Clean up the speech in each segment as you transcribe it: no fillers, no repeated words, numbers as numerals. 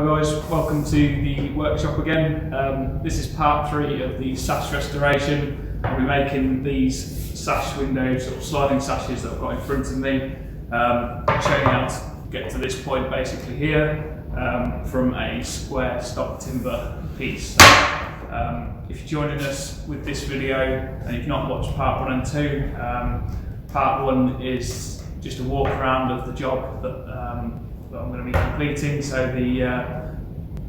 Hi guys, welcome to the workshop again. This is part 3 of the sash restoration. I'll be making these sash windows, or sliding sashes that I've got in front of me, showing you how to get to this point basically here from a square stock timber piece. If you're joining us with this video and you've not watched part 1 and 2, part 1 is just a walk around of the job that I'm going to be completing. So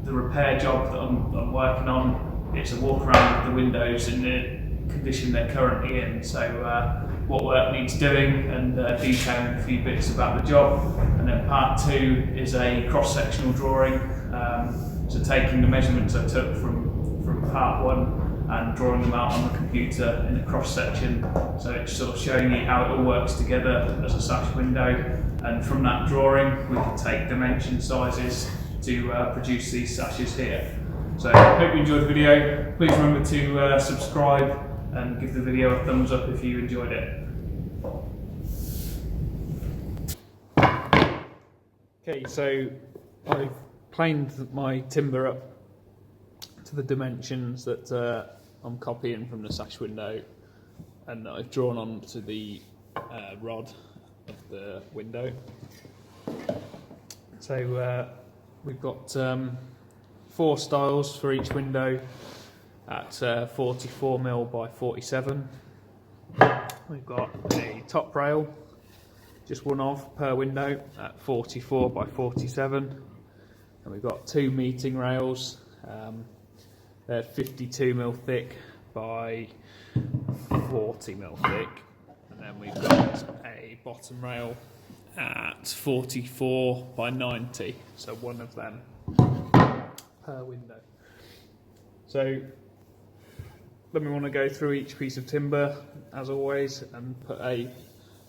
the repair job that I'm working on, it's a walk around of the windows in the condition they're currently in. So what work needs doing and detailing a few bits about the job. And then part 2 is a cross-sectional drawing. So taking the measurements I took from part 1 and drawing them out on the computer in a cross-section. So it's sort of showing you how it all works together as a sash window. And from that drawing, we can take dimension sizes to produce these sashes here. So I hope you enjoyed the video. Please remember to subscribe and give the video a thumbs up if you enjoyed it. Okay, so I've planed my timber up to the dimensions that I'm copying from the sash window, and I've drawn onto the rod of the window. So we've got 4 stiles for each window at 44mm by 47. We've got a top rail, just one of per window, at 44 by 47, and we've got 2 meeting rails. They're 52mm thick by 40mm thick. And then we've got a bottom rail at 44 by 90, so one of them per window. So then we want to go through each piece of timber, as always, and put a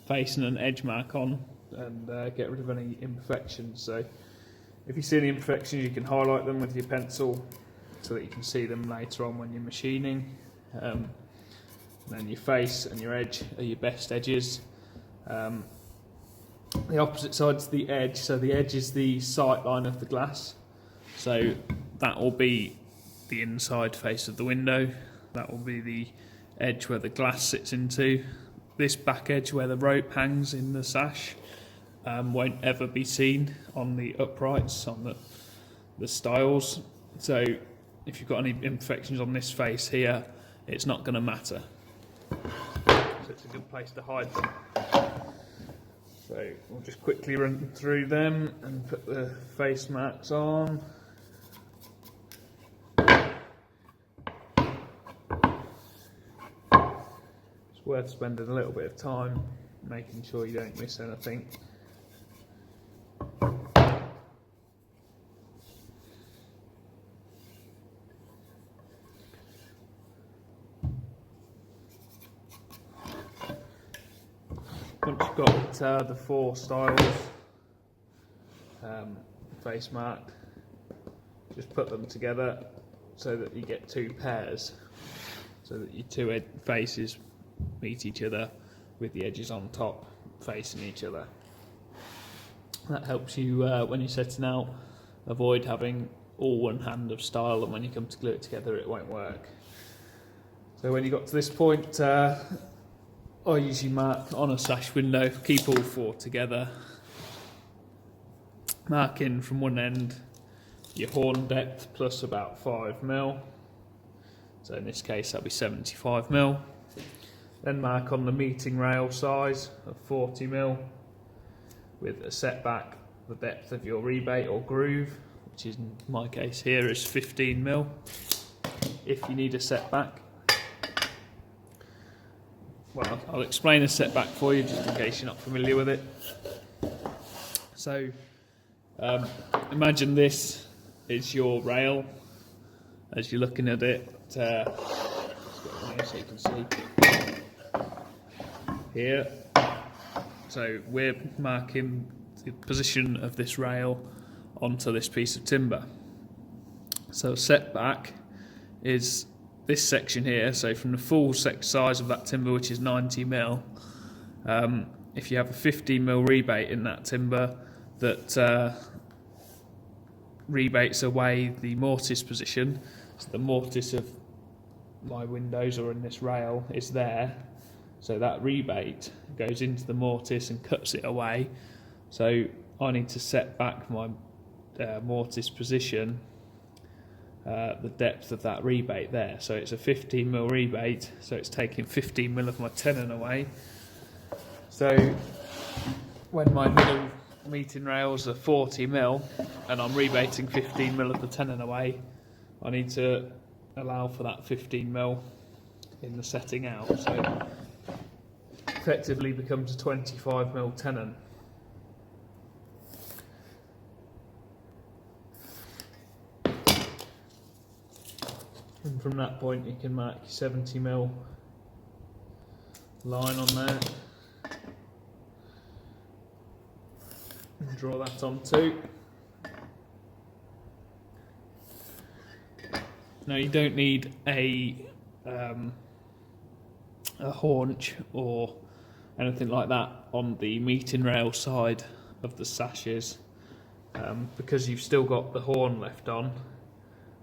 face and an edge mark on and get rid of any imperfections. So if you see any imperfections, you can highlight them with your pencil so that you can see them later on when you're machining. Then your face and your edge are your best edges. The opposite side's the edge, so the edge is the sight line of the glass. So that will be the inside face of the window. That will be the edge where the glass sits into. This back edge where the rope hangs in the sash won't ever be seen on the uprights, on the stiles. So if you've got any imperfections on this face here, it's not going to matter. So it's a good place to hide them. So we'll just quickly run through them and put the face marks on. It's worth spending a little bit of time making sure you don't miss anything. Once you've got the 4 stiles face marked, just put them together so that you get 2 pairs, so that your 2 faces meet each other with the edges on top facing each other. That helps you when you're setting out, avoid having all one hand of style, and when you come to glue it together it won't work. So when you got to this point, I usually mark on a sash window, keep all 4 together, mark in from one end your horn depth plus about 5mm, so in this case that'll be 75mm. Then mark on the meeting rail size of 40mm with a setback, the depth of your rebate or groove, which is in my case here is 15mm. If you need a setback, well, I'll explain a setback for you just in case you're not familiar with it. So imagine this is your rail as you're looking at it. So you can see here. So we're marking the position of this rail onto this piece of timber. So setback is this section here, so from the full size of that timber, which is 90mm, if you have a 15mm rebate in that timber that rebates away the mortise position. So the mortise of my windows, or in this rail, is there. So that rebate goes into the mortise and cuts it away. So I need to set back my mortise position, the depth of that rebate there. So it's a 15mm rebate, so it's taking 15mm of my tenon away. So when my middle meeting rails are 40mm and I'm rebating 15mm of the tenon away, I need to allow for that 15mm in the setting out. So effectively becomes a 25mm tenon. And from that point you can mark your 70mm line on there and draw that on too. Now you don't need a haunch or anything like that on the meeting rail side of the sashes, because you've still got the horn left on.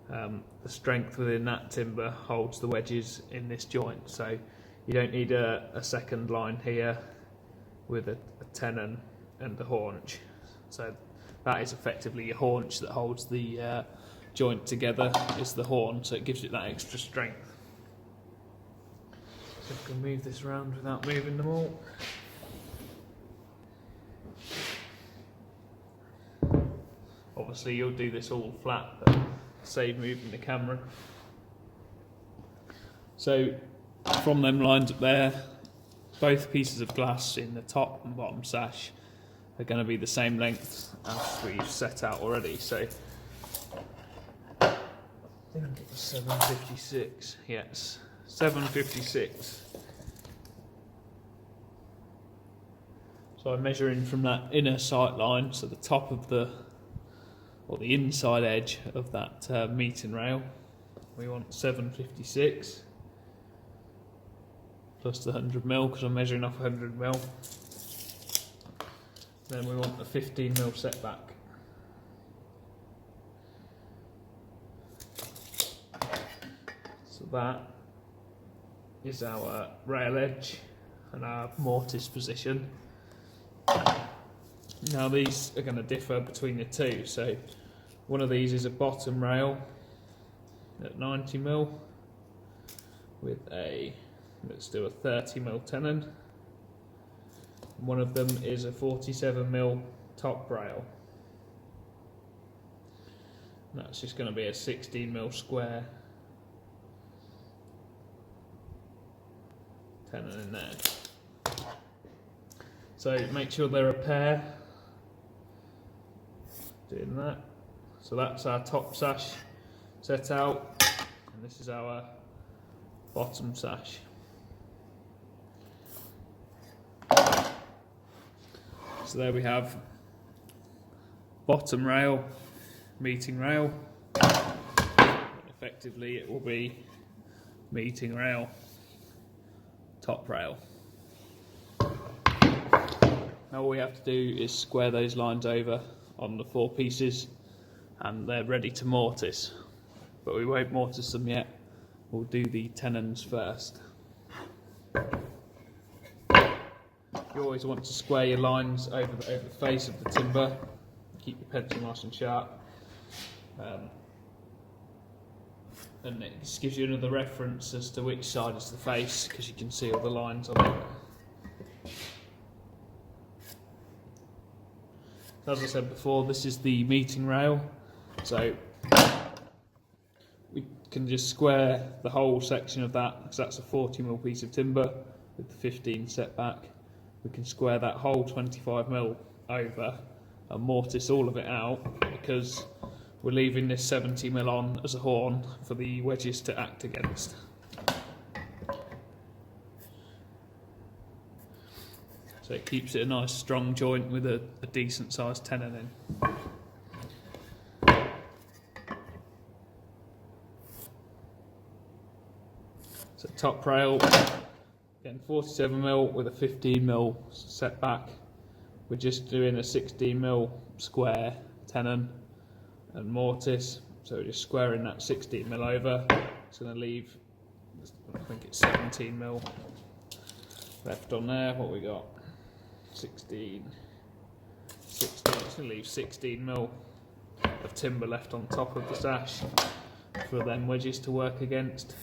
The strength within that timber holds the wedges in this joint, so you don't need a second line here with a tenon and the haunch. So that is effectively your haunch that holds the joint together, is the horn, so it gives it that extra strength. So I can move this around without moving them all. Obviously you'll do this all flat, but save moving the camera. So from them lines up there, both pieces of glass in the top and bottom sash are going to be the same length as we've set out already. So I think it was 756. Yes, 756. So I'm measuring from that inner sight line, so the top of the inside edge of that meeting rail. We want 756 plus the 100mm, because I'm measuring off 100mm. Then we want a 15mm setback. So that is our rail edge and our mortise position. Now these are going to differ between the two. So one of these is a bottom rail at 90mm with let's do a 30mm tenon. One of them is a 47mm top rail. And that's just going to be a 16mm square tenon in there. So make sure they're a pair. Doing that. So that's our top sash set out, and this is our bottom sash. So there we have bottom rail, meeting rail, and effectively it will be meeting rail, top rail. Now all we have to do is square those lines over on the four pieces and they're ready to mortise, but we won't mortise them yet. We'll do the tenons first. You always want to square your lines over the face of the timber. Keep your pencil nice and sharp, and it just gives you another reference as to which side is the face, because you can see all the lines on it. As I said before, this is the meeting rail, so we can just square the whole section of that, because that's a 40mm piece of timber with the 15 setback. We can square that whole 25mm over and mortise all of it out, because we're leaving this 70mm on as a horn for the wedges to act against. So it keeps it a nice strong joint with a decent sized tenon in. So top rail, again 47mm with a 15mm setback. We're just doing a 16mm square tenon, and mortise. So we're just squaring that 16mm over. It's going to leave, I think it's 17mm left on there. What we got? 16. It's going to leave 16mm of timber left on top of the sash for them wedges to work against.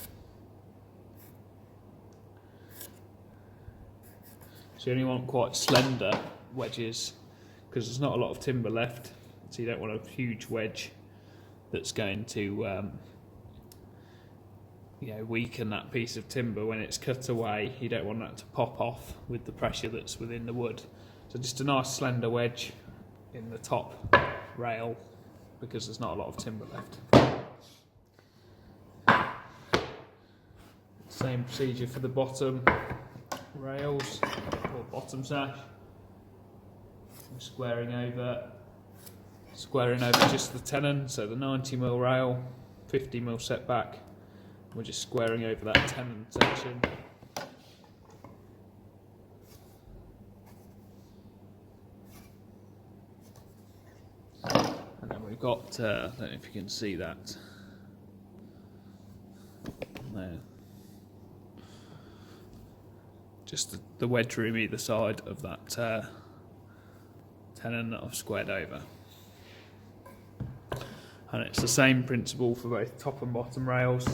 So you only want quite slender wedges because there's not a lot of timber left, so you don't want a huge wedge that's going to weaken that piece of timber when it's cut away. You don't want that to pop off with the pressure that's within the wood. So just a nice slender wedge in the top rail because there's not a lot of timber left. Same procedure for the bottom rails or bottom sash. I'm squaring over just the tenon, so the 90mm rail, 50mm setback. We're just squaring over that tenon section. And then we've got, I don't know if you can see that there. Just the wedge room either side of that tenon that I've squared over. And it's the same principle for both top and bottom rails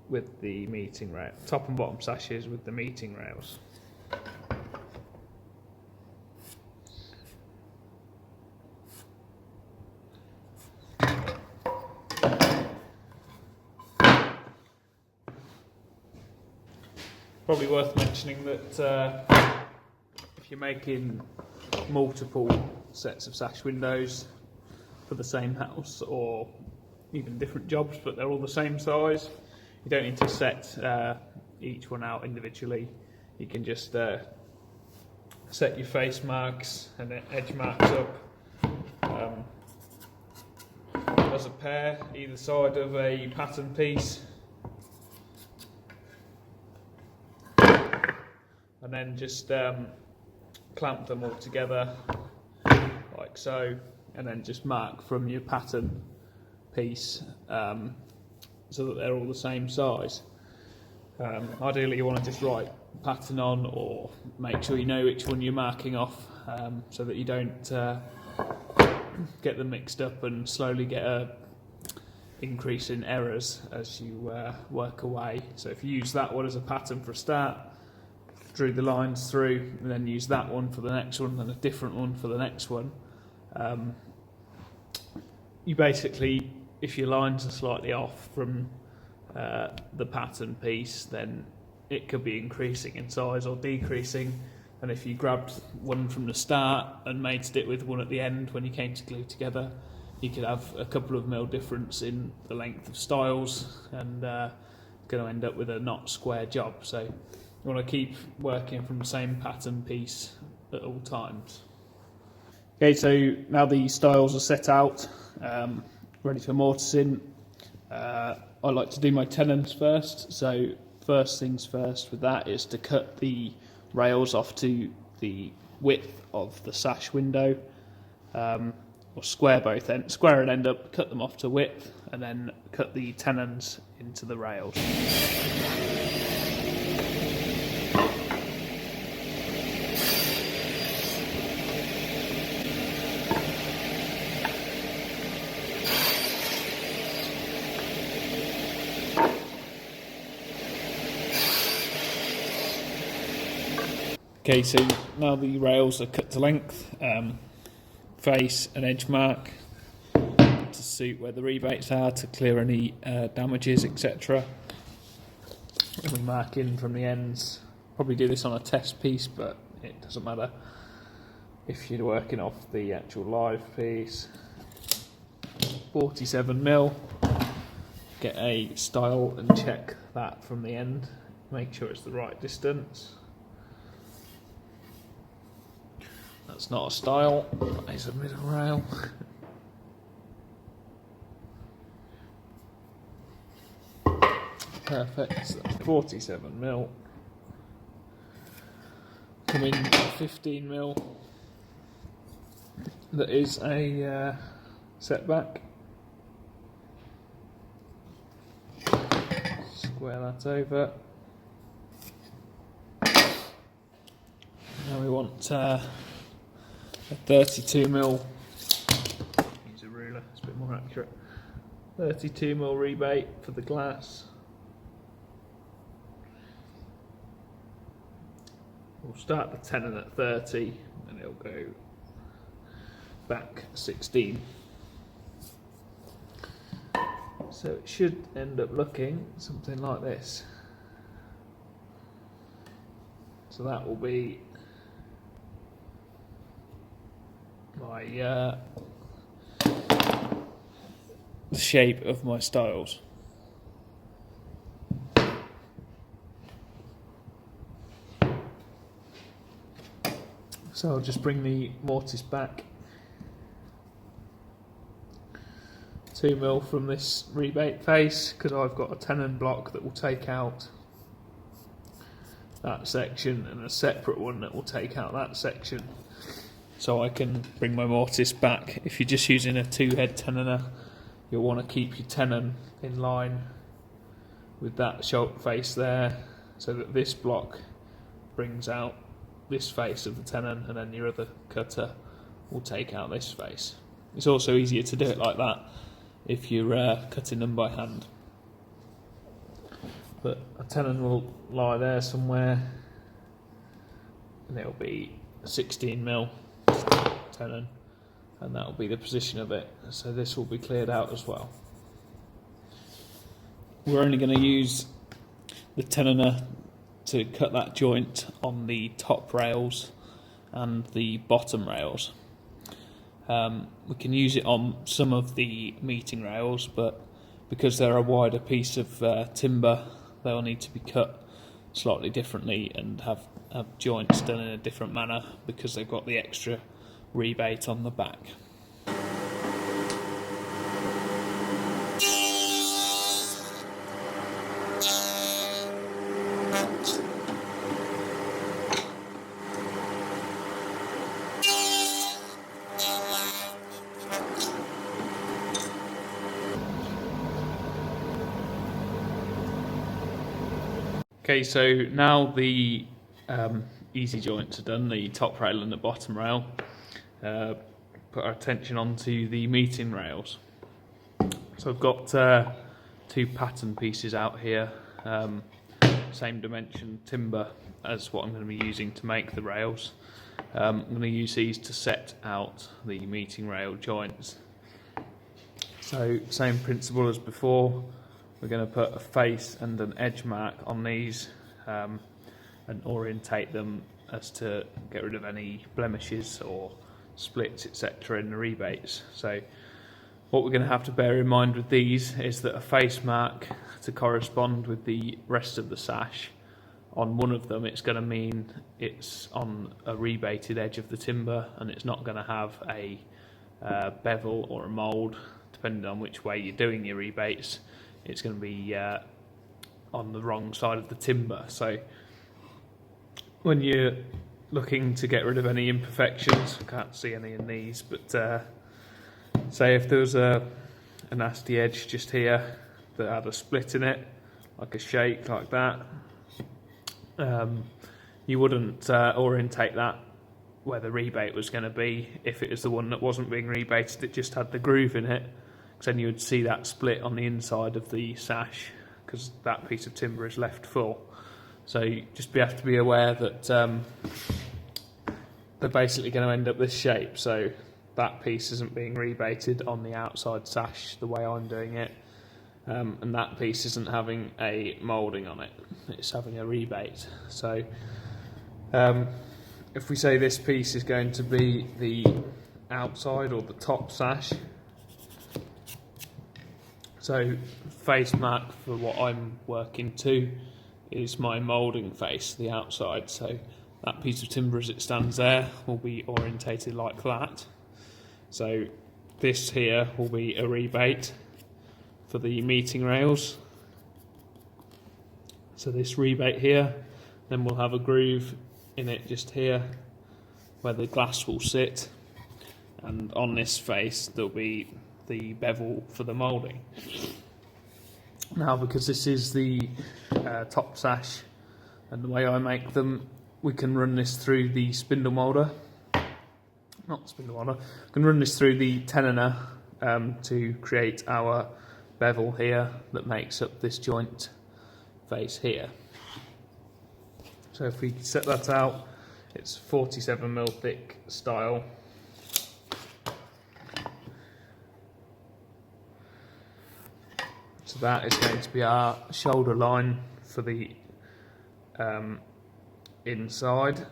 with the meeting rail, top and bottom sashes with the meeting rails. Probably worth mentioning that if you're making multiple sets of sash windows for the same house or even different jobs but they're all the same size, you don't need to set each one out individually. You can just set your face marks and edge marks up as a pair either side of a pattern piece, and then just clamp them all together like so, and then just mark from your pattern piece so that they're all the same size. Ideally you want to just write pattern on, or make sure you know which one you're marking off so that you don't get them mixed up and slowly get a increase in errors as you work away. So if you use that one as a pattern for a start, drew the lines through, and then use that one for the next one and a different one for the next one, you basically, if your lines are slightly off from the pattern piece, then it could be increasing in size or decreasing. And if you grabbed one from the start and made it with one at the end when you came to glue together, you could have a couple of mil difference in the length of stiles, and going to end up with a not square job. So you want to keep working from the same pattern piece at all times. Okay, so now the stiles are set out, ready for mortising. I like to do my tenons first. So first things first with that is to cut the rails off to the width of the sash window, or square both ends, square an end up, cut them off to width, and then cut the tenons into the rails. Okay, so now the rails are cut to length, face and edge mark to suit where the rebates are, to clear any damages, etc. And we mark in from the ends. Probably do this on a test piece, but it doesn't matter if you're working off the actual live piece. 47mm. Get a stile and check that from the end. Make sure it's the right distance. That's not a stile, that is a middle rail. Perfect, so 47mm. Come in 15mm. that is a setback. Square that over. Now we want a 32mm. Use a ruler, it's a bit more accurate. 32mm rebate for the glass. We'll start the tenon at 30 and it'll go back 16. So it should end up looking something like this. So that will be my the shape of my stiles. So I'll just bring the mortise back 2mm from this rebate face, because I've got a tenon block that will take out that section and a separate one that will take out that section, so I can bring my mortise back. If you're just using a 2-head tenoner, you'll want to keep your tenon in line with that shoulder face there, so that this block brings out this face of the tenon, and then your other cutter will take out this face. It's also easier to do it like that if you're cutting them by hand. But a tenon will lie there somewhere, and it'll be a 16mm tenon, and that will be the position of it. So this will be cleared out as well. We're only going to use the tenoner to cut that joint on the top rails and the bottom rails. We can use it on some of the meeting rails, but because they're a wider piece of timber, they'll need to be cut slightly differently and have joints done in a different manner, because they've got the extra rebate on the back. Okay, so now the easy joints are done, the top rail and the bottom rail, put our attention onto the meeting rails. So I've got 2 pattern pieces out here, same dimension timber as what I'm going to be using to make the rails. I'm going to use these to set out the meeting rail joints. So same principle as before. We're going to put a face and an edge mark on these and orientate them as to get rid of any blemishes or splits, etc. in the rebates. So what we're going to have to bear in mind with these is that a face mark to correspond with the rest of the sash, on one of them it's going to mean it's on a rebated edge of the timber, and it's not going to have a bevel or a mould, depending on which way you're doing your rebates. It's going to be on the wrong side of the timber. So when you're looking to get rid of any imperfections, I can't see any in these, but say if there was a nasty edge just here that had a split in it, like a shake like that, you wouldn't orientate that where the rebate was going to be. If it was the one that wasn't being rebated, it just had the groove in it, because then you would see that split on the inside of the sash, because that piece of timber is left full. So you just have to be aware that they're basically going to end up this shape. So that piece isn't being rebated on the outside sash the way I'm doing it, and that piece isn't having a moulding on it, it's having a rebate. So if we say this piece is going to be the outside or the top sash, so face mark for what I'm working to is my moulding face, the outside. So that piece of timber as it stands there will be orientated like that. So this here will be a rebate for the meeting rails. So this rebate here, then we'll have a groove in it just here where the glass will sit. and on this face there'll be the bevel for the moulding. Now, because this is the top sash, and the way I make them, we can run this through the spindle moulder. Not spindle moulder. We can run this through the tenoner to create our bevel here that makes up this joint face here. So if we set that out, it's 47mm thick stile. So that is going to be our shoulder line for the inside.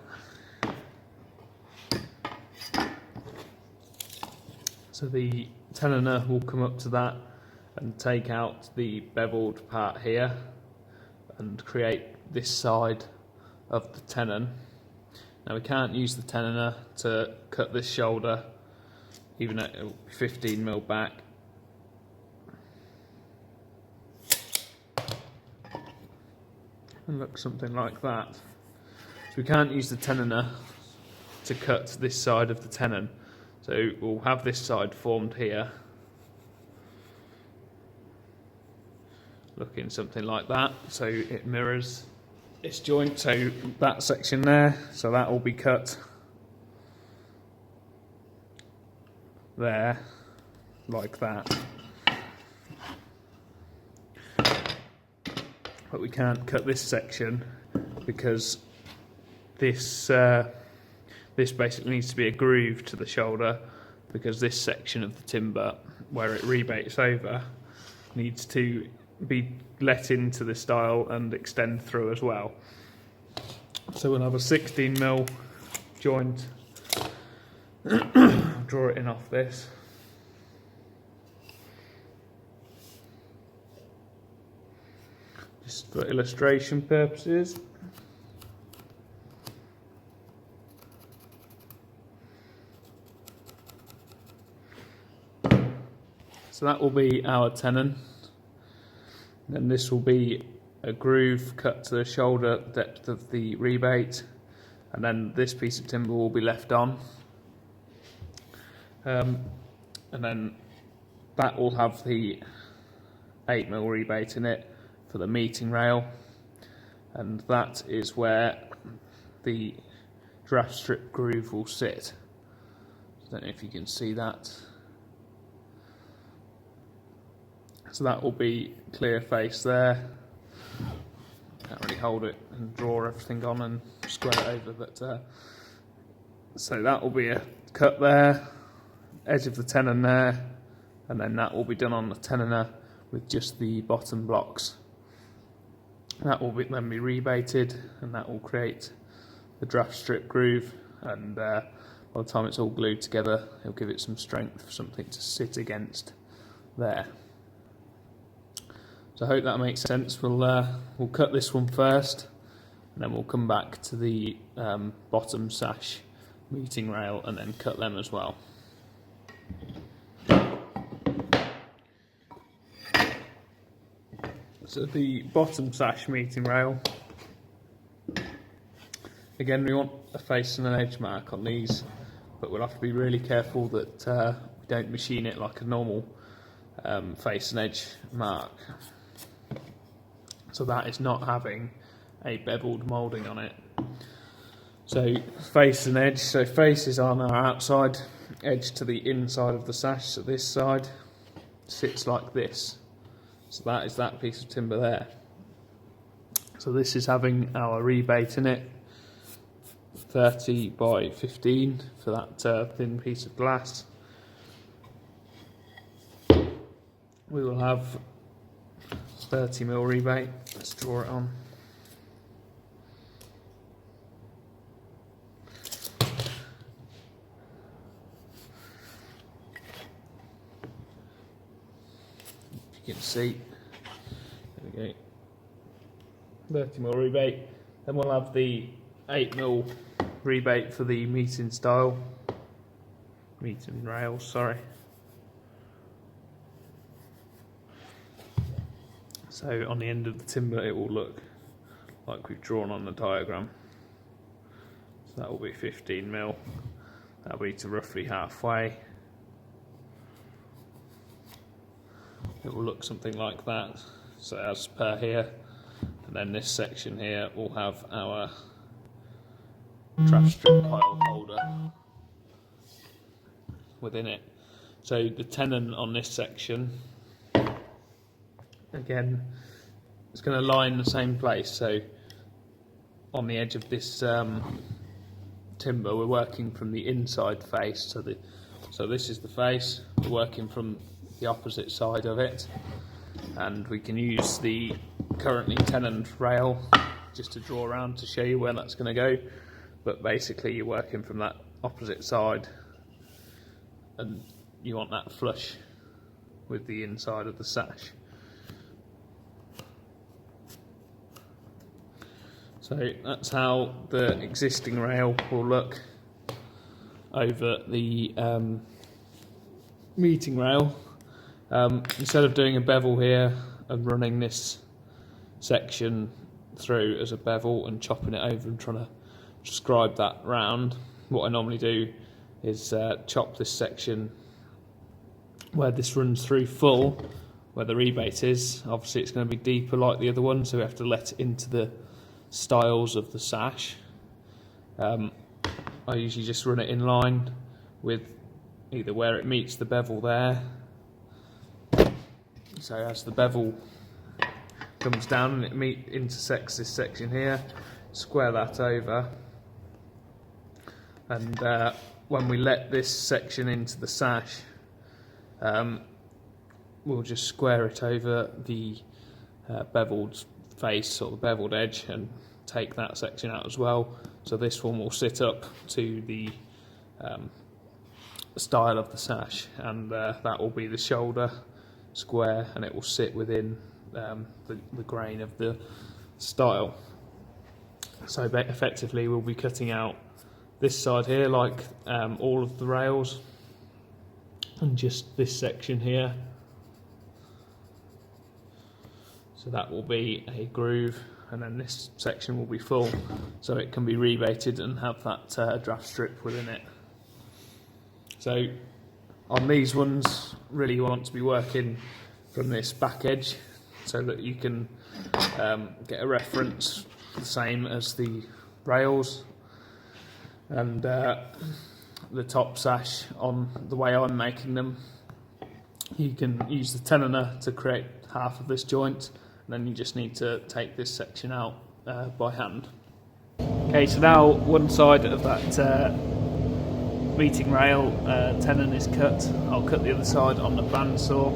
So the tenoner will come up to that and take out the beveled part here and create this side of the tenon. Now we can't use the tenoner to cut this shoulder, even at 15mm back. And look, something like that. So we can't use the tenoner to cut this side of the tenon. So we'll have this side formed here, looking something like that. So it mirrors this joint, so that section there, so that will be cut there, like that. But we can't cut this section because this basically needs to be a groove to the shoulder, because this section of the timber where it rebates over needs to be let into the stile and extend through as well. So we'll have a 16mm joint. Draw it in off this. Just for illustration purposes. So that will be our tenon. Then this will be a groove cut to the shoulder depth of the rebate, and then this piece of timber will be left on. And then that will have the 8mm rebate in it for the meeting rail, and that is where the draft strip groove will sit. I don't know if you can see that. So that will be clear face there. Can't really hold it and draw everything on and square it over, but so that will be a cut there, edge of the tenon there, and then that will be done on the tenoner with just the bottom blocks. That will then be rebated, and that will create the draft strip groove, and by the time it's all glued together, it'll give it some strength for something to sit against there. So I hope that makes sense. We'll cut this one first, and then we'll come back to the bottom sash meeting rail and then cut them as well. So the bottom sash meeting rail, again we want a face and an edge mark on these, but we'll have to be really careful that we don't machine it like a normal face and edge mark. So that is not having a beveled moulding on it. So face and edge, so face is on our outside, edge to the inside of the sash, so this side sits like this. So that is that piece of timber there. So this is having our rebate in it, 30 by 15 for that thin piece of glass. We will have 30mm rebate. Let's draw it on. You can see, there we go, 30mm rebate. Then we'll have the 8mm rebate for the meeting rails, sorry. So on the end of the timber it will look like we've drawn on the diagram. So that will be 15mm. That'll be to roughly halfway. It will look something like that, so as per here. And then this section here will have our draft strip pile holder within it. So the tenon on this section, again, it's going to lie in the same place. So on the edge of this timber, we're working from the inside face. So this is the face. We're working from the opposite side of it, and we can use the currently tenoned rail just to draw around to show you where that's going to go. But basically, you're working from that opposite side, and you want that flush with the inside of the sash. So that's how the existing rail will look over the meeting rail. Instead of doing a bevel here and running this section through as a bevel and chopping it over and trying to scribe that round, what I normally do is chop this section where this runs through full, where the rebate is. Obviously it's going to be deeper like the other one, so we have to let it into the stiles of the sash. I usually just run it in line with either where it meets the bevel there. So as the bevel comes down and it intersects this section here, square that over, and when we let this section into the sash, we'll just square it over the beveled face or the beveled edge and take that section out as well. So this one will sit up to the style of the sash, and that will be the shoulder square, and it will sit within the grain of the style. So effectively we'll be cutting out this side here like all of the rails, and just this section here. So that will be a groove, and then this section will be full, so it can be rebated and have that draft strip within it. So on these ones, really you want to be working from this back edge so that you can get a reference the same as the rails. And the top sash, on the way I'm making them, you can use the tenoner to create half of this joint, and then you just need to take this section out by hand. Okay, so now one side of that meeting rail tenon is cut. I'll cut the other side on the bandsaw,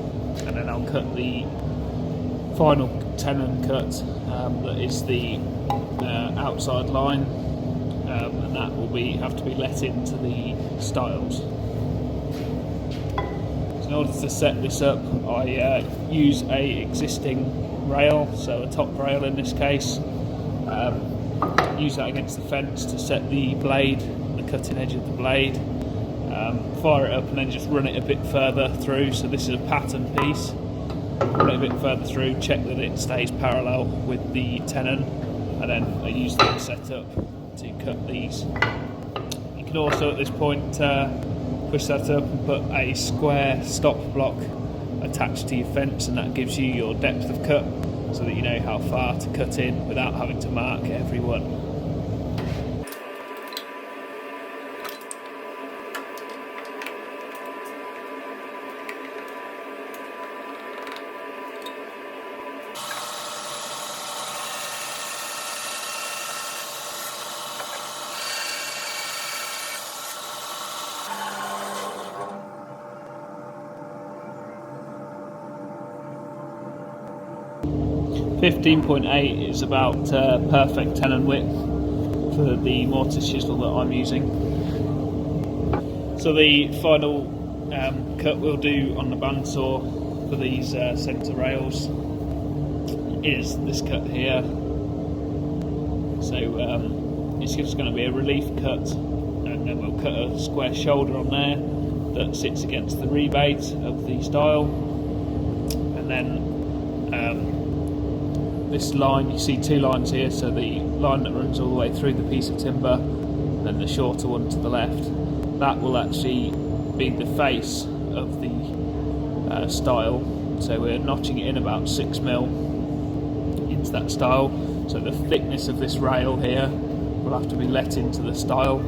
and then I'll cut the final tenon cut that is the outside line, and that will have to be let into the stiles. So in order to set this up, I use a existing rail, so a top rail in this case. Use that against the fence to set the blade, the cutting edge of the blade. Fire it up and then just run it a bit further through. So this is a pattern piece. Run it a bit further through, check that it stays parallel with the tenon, and then I use that setup to cut these. You can also at this point push that up and put a square stop block attached to your fence, and that gives you your depth of cut so that you know how far to cut in without having to mark every one. 15.8 is about perfect tenon width for the mortise chisel that I'm using. So the final cut we'll do on the bandsaw for these centre rails is this cut here. So it's just going to be a relief cut, and then we'll cut a square shoulder on there that sits against the rebate of the style, and then this line, you see two lines here, so the line that runs all the way through the piece of timber, and then the shorter one to the left. that will actually be the face of the stile. So we're notching it in about 6mm into that stile. So the thickness of this rail here will have to be let into the stile,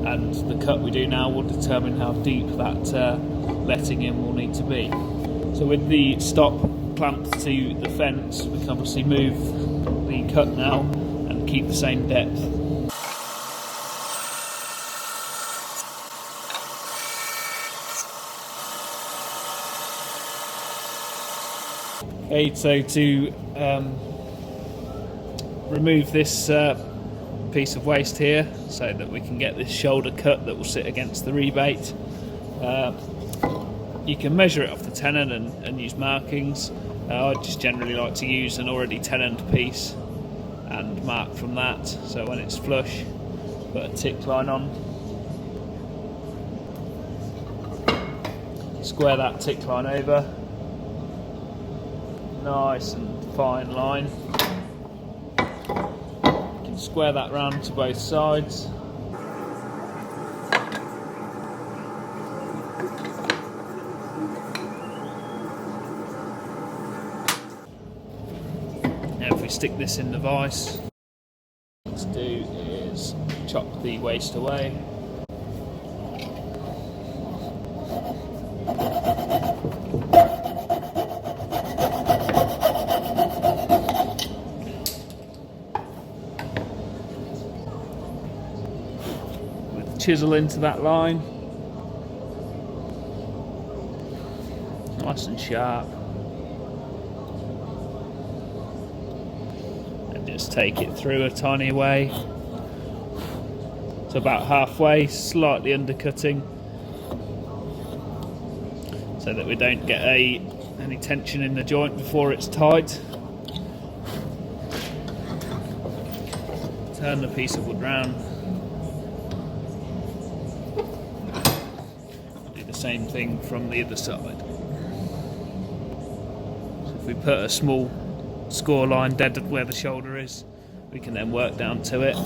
and the cut we do now will determine how deep that letting in will need to be. So with the stop clamped to the fence, we can obviously move the cut now and keep the same depth. Okay, so to remove this piece of waste here so that we can get this shoulder cut that will sit against the rebate, you can measure it off the tenon and use markings. I just generally like to use an already tenoned piece and mark from that, so when it's flush, put a tick line on, square that tick line over, nice and fine line. You can square that round to both sides. Now if we stick this in the vise, what let's do is chop the waste away. Chisel into that line, nice and sharp, and just take it through a tiny way, so about halfway, slightly undercutting, so that we don't get any tension in the joint before it's tight. Turn the piece of wood round. Same thing from the other side. So if we put a small score line dead at where the shoulder is, we can then work down to it.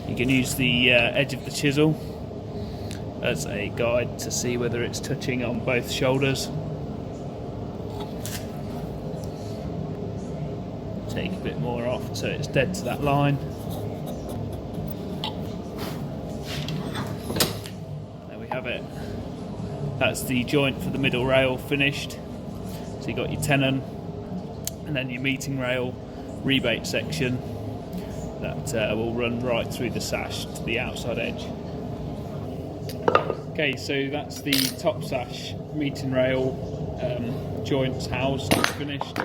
You can use the edge of the chisel as a guide to see whether it's touching on both shoulders. Take a bit more off so it's dead to that line. There we have it. That's the joint for the middle rail finished. So you got your tenon and then your meeting rail rebate section that will run right through the sash to the outside edge. Okay, so that's the top sash meeting rail joints housed and finished.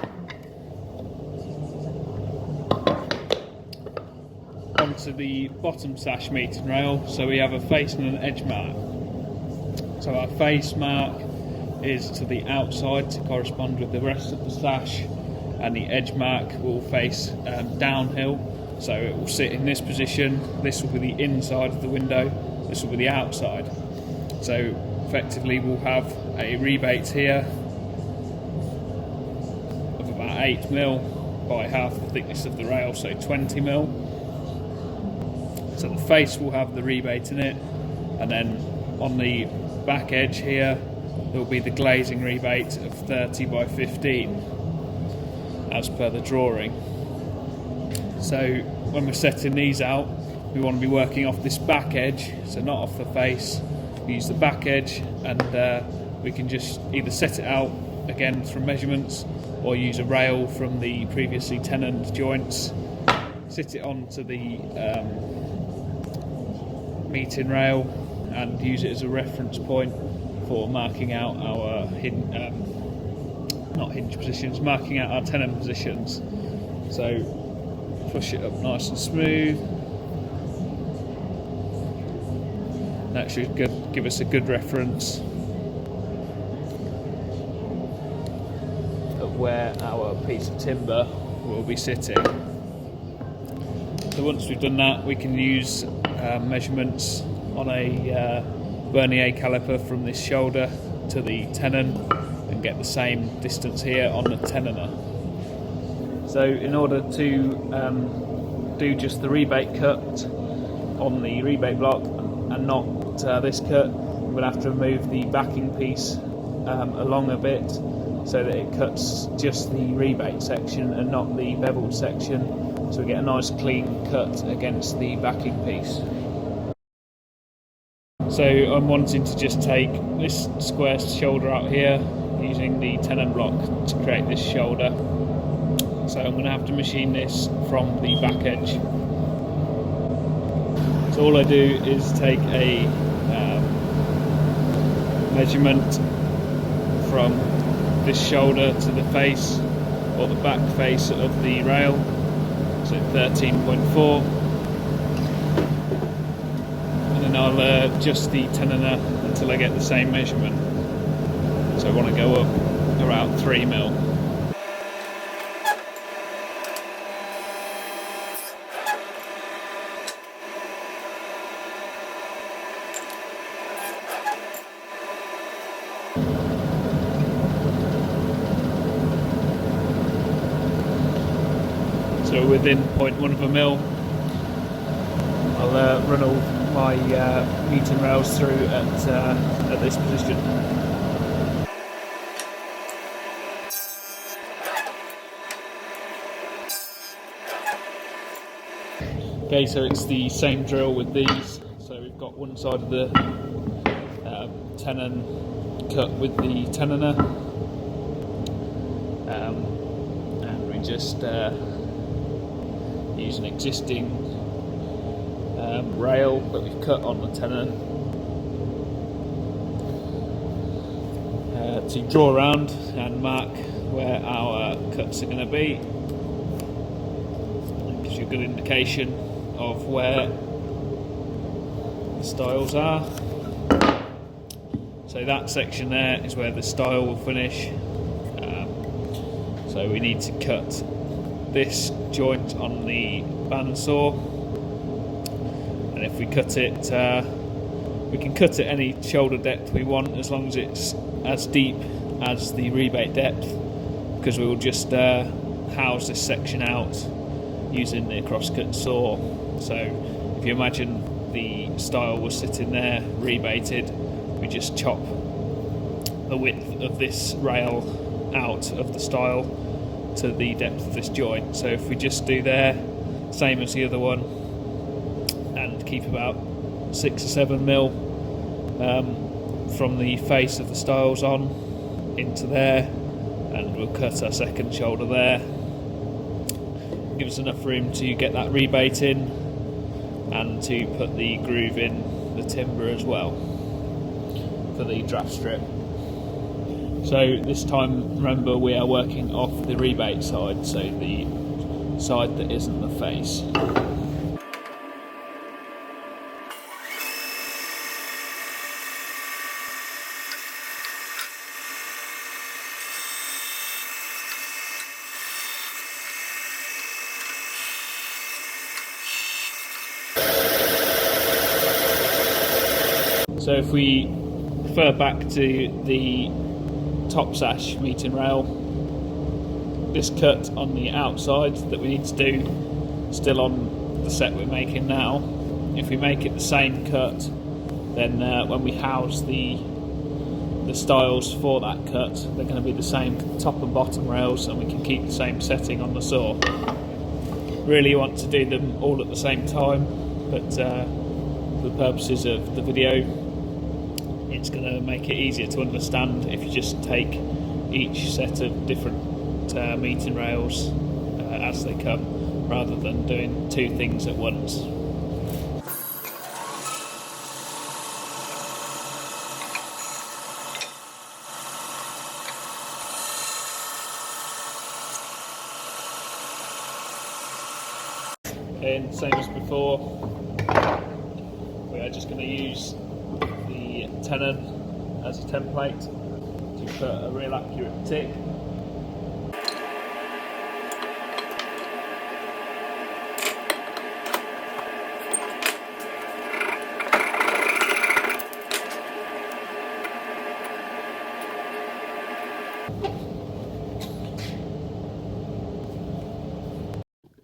Onto the bottom sash meeting rail, so we have a face and an edge mark. So our face mark is to the outside to correspond with the rest of the sash, and the edge mark will face downhill, so it will sit in this position. This will be the inside of the window, this will be the outside. So effectively we'll have a rebate here of about 8mm by half the thickness of the rail, so 20mm. So the face will have the rebate in it, and then on the back edge here there will be the glazing rebate of 30 by 15 as per the drawing. So when we're setting these out, we want to be working off this back edge, so not off the face. We use the back edge, and we can just either set it out again from measurements or use a rail from the previously tenoned joints, sit it onto the meeting rail and use it as a reference point for marking out our marking out our tenon positions. So push it up nice and smooth. That should give us a good reference of where our piece of timber will be sitting. So once we've done that, we can use measurements on a vernier caliper from this shoulder to the tenon and get the same distance here on the tenoner. So in order to do just the rebate cut on the rebate block and not this cut, I'm going to have to remove the backing piece along a bit so that it cuts just the rebate section and not the beveled section, so we get a nice clean cut against the backing piece. So I'm wanting to just take this square shoulder out here using the tenon block to create this shoulder. So I'm going to have to machine this from the back edge. So all I do is take a measurement from this shoulder to the face, or the back face of the rail, so 13.4, and then I'll adjust the tenoner until I get the same measurement. So I want to go up around 3mm. So within 0.1 mil, I'll run all my meeting rails through at this position. Okay, so it's the same drill with these. So we've got one side of the tenon cut with the tenoner, and we just use an existing rail that we've cut on the tenon to draw around and mark where our cuts are going to be. It gives you a good indication of where the stiles are. So that section there is where the stile will finish. So we need to cut this joint on the bandsaw, and if we cut it, we can cut it any shoulder depth we want, as long as it's as deep as the rebate depth, because we will just house this section out using the crosscut saw. So if you imagine the stile was sitting there rebated, we just chop the width of this rail out of the stile to the depth of this joint. So if we just do there, same as the other one, and keep about 6 or 7mm from the face of the stiles on into there, and we'll cut our second shoulder there. Give us enough room to get that rebate in and to put the groove in the timber as well for the draft strip. So this time, remember, we are working off the rebate side, so the side that isn't the face. So if we refer back to the top sash meeting rail, this cut on the outside that we need to do, still on the set we're making now, if we make it the same cut, then when we house the stiles for that cut, they're going to be the same top and bottom rails, and we can keep the same setting on the saw. Really you want to do them all at the same time, but for the purposes of the video, it's going to make it easier to understand if you just take each set of different meeting rails as they come, rather than doing two things at once. And same as before, we are just going to use the tenon as a template to put a real accurate tick.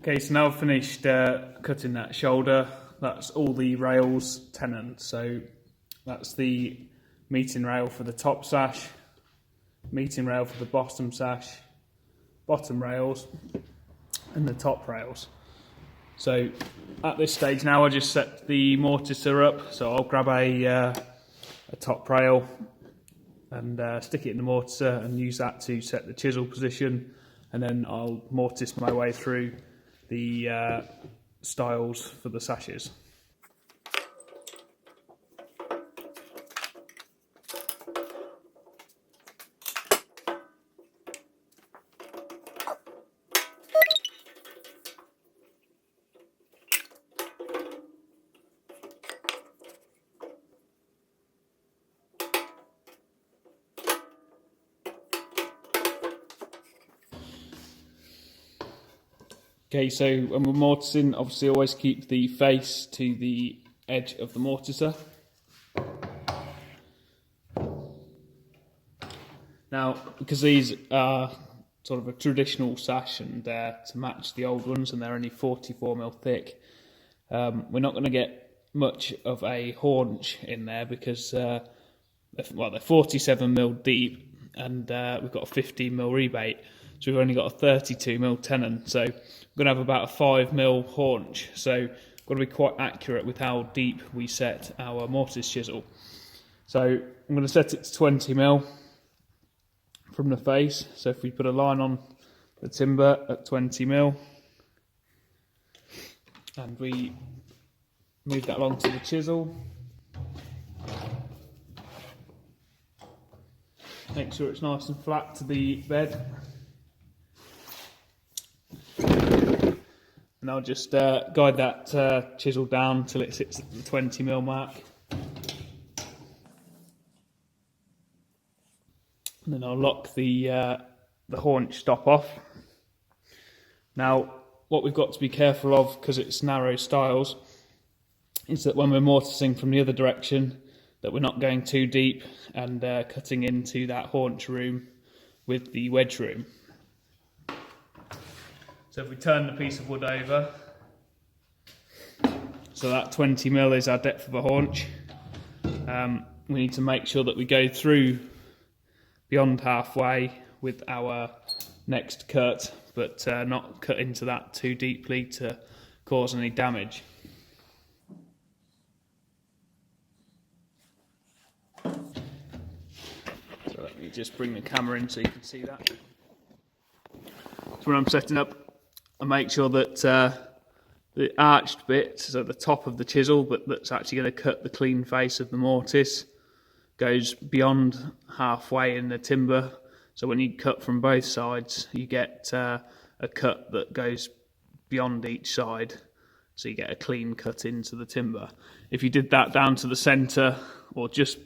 Okay, so now I've finished cutting that shoulder. That's all the rails tenons. So that's the meeting rail for the top sash, meeting rail for the bottom sash, bottom rails, and the top rails. So at this stage now, I just set the mortiser up. So I'll grab a top rail and stick it in the mortiser and use that to set the chisel position, and then I'll mortise my way through the stiles for the sashes. Okay, so when we're mortising, obviously always keep the face to the edge of the mortiser. Now, because these are sort of a traditional sash and to match the old ones, and they're only 44mm thick, we're not going to get much of a haunch in there because they're 47mm deep, and we've got a 15mm rebate. So we've only got a 32mm tenon, so we're going to have about a 5mm haunch. So we've got to be quite accurate with how deep we set our mortise chisel. So I'm going to set it to 20mm from the face. So if we put a line on the timber at 20mm, and we move that along to the chisel, make sure it's nice and flat to the bed. And I'll just guide that chisel down till it sits at the 20mm mark. And then I'll lock the haunch stop off. Now, what we've got to be careful of, because it's narrow stiles, is that when we're mortising from the other direction, that we're not going too deep and cutting into that haunch room with the wedge room. So if we turn the piece of wood over, so that 20mm is our depth of a haunch, we need to make sure that we go through beyond halfway with our next cut, but not cut into that too deeply to cause any damage. So let me just bring the camera in so you can see that. So when I'm setting up, I make sure that the arched bit, so the top of the chisel, but that's actually going to cut the clean face of the mortise, goes beyond halfway in the timber. So when you cut from both sides, you get a cut that goes beyond each side, so you get a clean cut into the timber. If you did that down to the centre, or just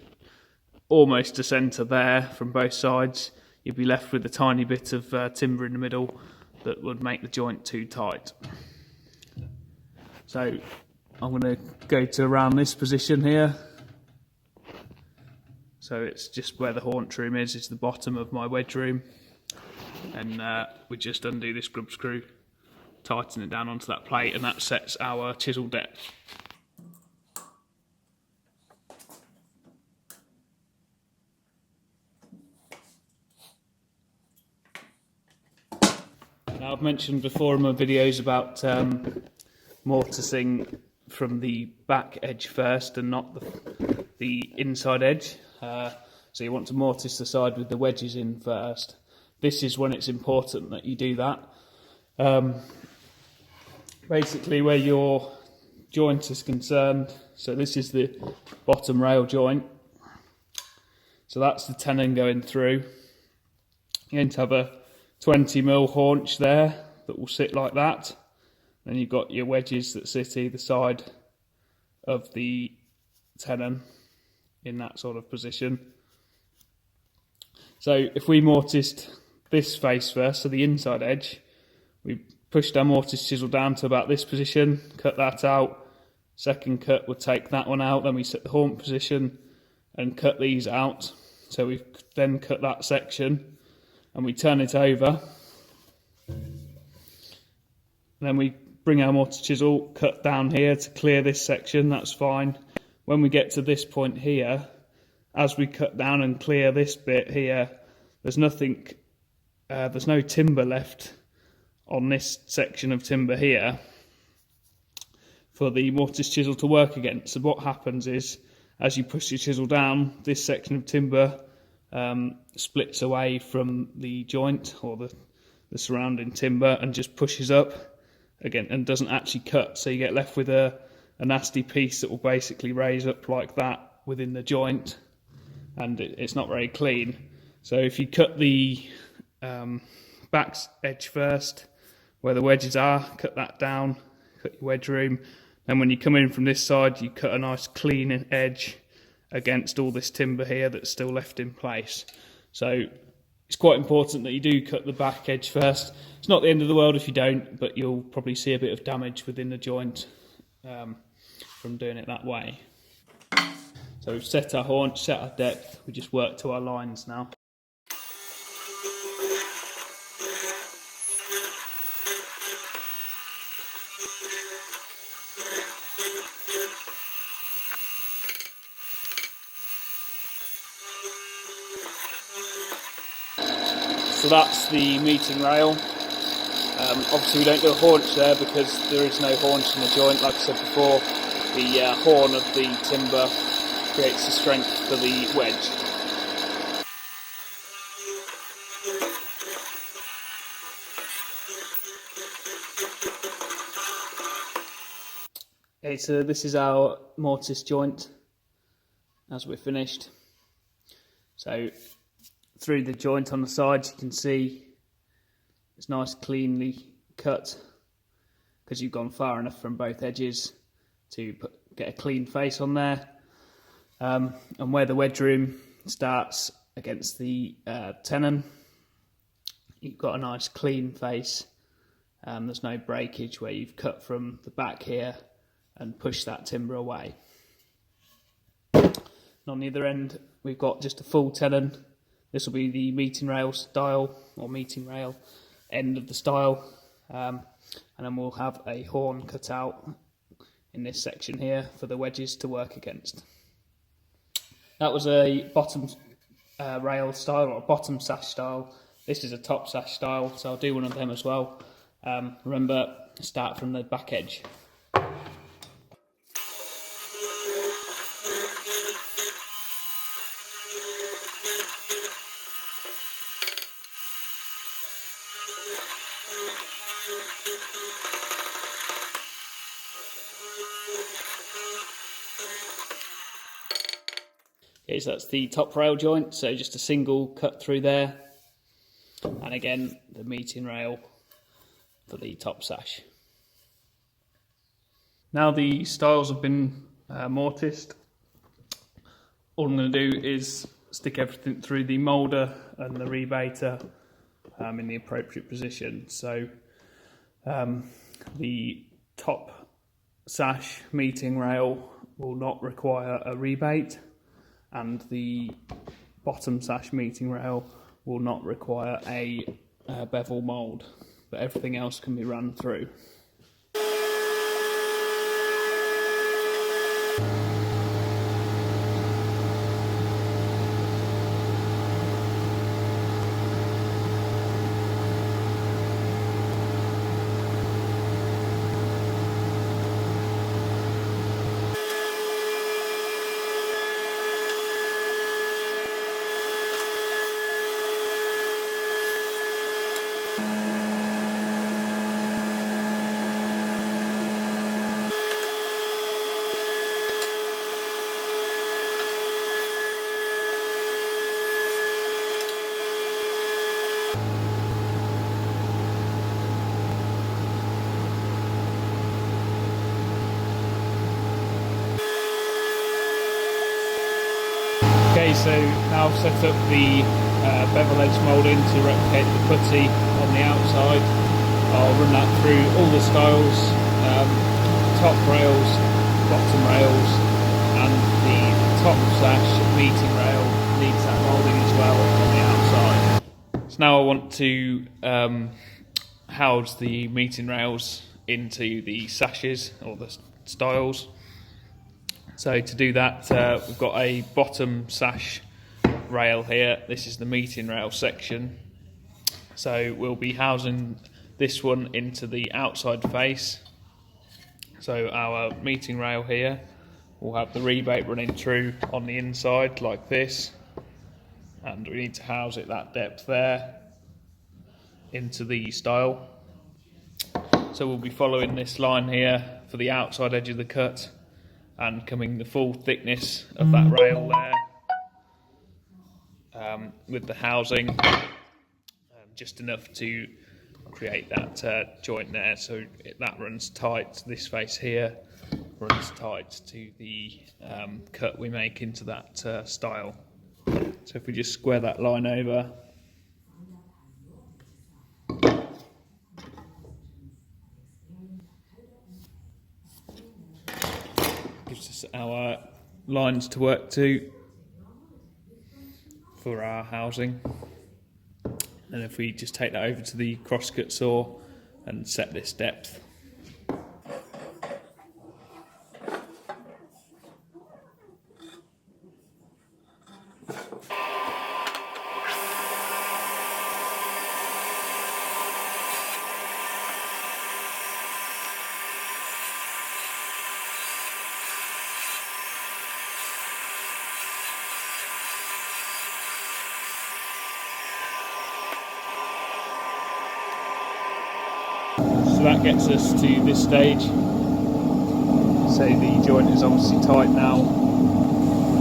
almost to centre there from both sides, you'd be left with a tiny bit of timber in the middle that would make the joint too tight. So I'm going to go to around this position here. So it's just where the haunch room is, it's the bottom of my wedge room. And we just undo this grub screw, tighten it down onto that plate, and that sets our chisel depth. Now, I've mentioned before in my videos about mortising from the back edge first and not the inside edge. So you want to mortise the side with the wedges in first. This is when it's important that you do that. Basically where your joint is concerned, so this is the bottom rail joint. So that's the tenon going through. You're going to have a 20mm haunch there that will sit like that. Then you've got your wedges that sit either side of the tenon in that sort of position. So if we mortised this face first, so the inside edge, we pushed our mortise chisel down to about this position, cut that out. Second cut would take that one out, then we set the haunch position and cut these out. So we then cut that section and we turn it over. And then we bring our mortise chisel, cut down here to clear this section, that's fine. When we get to this point here, as we cut down and clear this bit here, there's nothing, there's no timber left on this section of timber here for the mortise chisel to work against. So what happens is, as you push your chisel down, this section of timber splits away from the joint or the surrounding timber and just pushes up again and doesn't actually cut. So you get left with a nasty piece that will basically raise up like that within the joint, and it's not very clean. So if you cut the back edge first, where the wedges are, cut that down, cut your wedge room. Then when you come in from this side, you cut a nice clean edge against all this timber here that's still left in place. So it's quite important that you do cut the back edge first. It's not the end of the world if you don't, but you'll probably see a bit of damage within the joint from doing it that way. So we've set our haunch, set our depth, we just work to our lines now. So that's the meeting rail. Obviously we don't do a haunch there because there is no haunch in the joint. Like I said before, the horn of the timber creates the strength for the wedge. Okay, so this is our mortise joint as we're finished. So through the joint on the sides you can see it's nice cleanly cut because you've gone far enough from both edges to get a clean face on there. And where the wedge room starts against the tenon, you've got a nice clean face. There's no breakage where you've cut from the back here and pushed that timber away. And on the other end we've got just a full tenon. This will be the meeting rail style, or meeting rail end of the style, and then we'll have a horn cut out in this section here for the wedges to work against. That was a bottom rail style, or a bottom sash style. This is a top sash style, so I'll do one of them as well. Remember, start from the back edge. Okay, so that's the top rail joint, so just a single cut through there, and again the meeting rail for the top sash. Now the stiles have been mortised, all I'm going to do is stick everything through the moulder and the rebater in the appropriate position. So the top sash meeting rail will not require a rebate, and the bottom sash meeting rail will not require a bevel mould, but everything else can be run through. Okay, so now I've set up the bevel edge moulding to replicate the putty on the outside. I'll run that through all the stiles, top rails, bottom rails, and the top sash meeting rail needs that moulding as well on the outside. So now I want to house the meeting rails into the sashes or the stiles. So to do that, we've got a bottom sash rail here. This is the meeting rail section. So we'll be housing this one into the outside face. So our meeting rail here will have the rebate running through on the inside like this, and we need to house it that depth there into the stile. So we'll be following this line here for the outside edge of the cut and coming the full thickness of that rail there, with the housing just enough to create that joint there, so that runs tight. This face here runs tight to the cut we make into that stile. So if we just square that line over, gives us our lines to work to for our housing. And if we just take that over to the crosscut saw and set this depth. So that gets us to this stage. So the joint is obviously tight now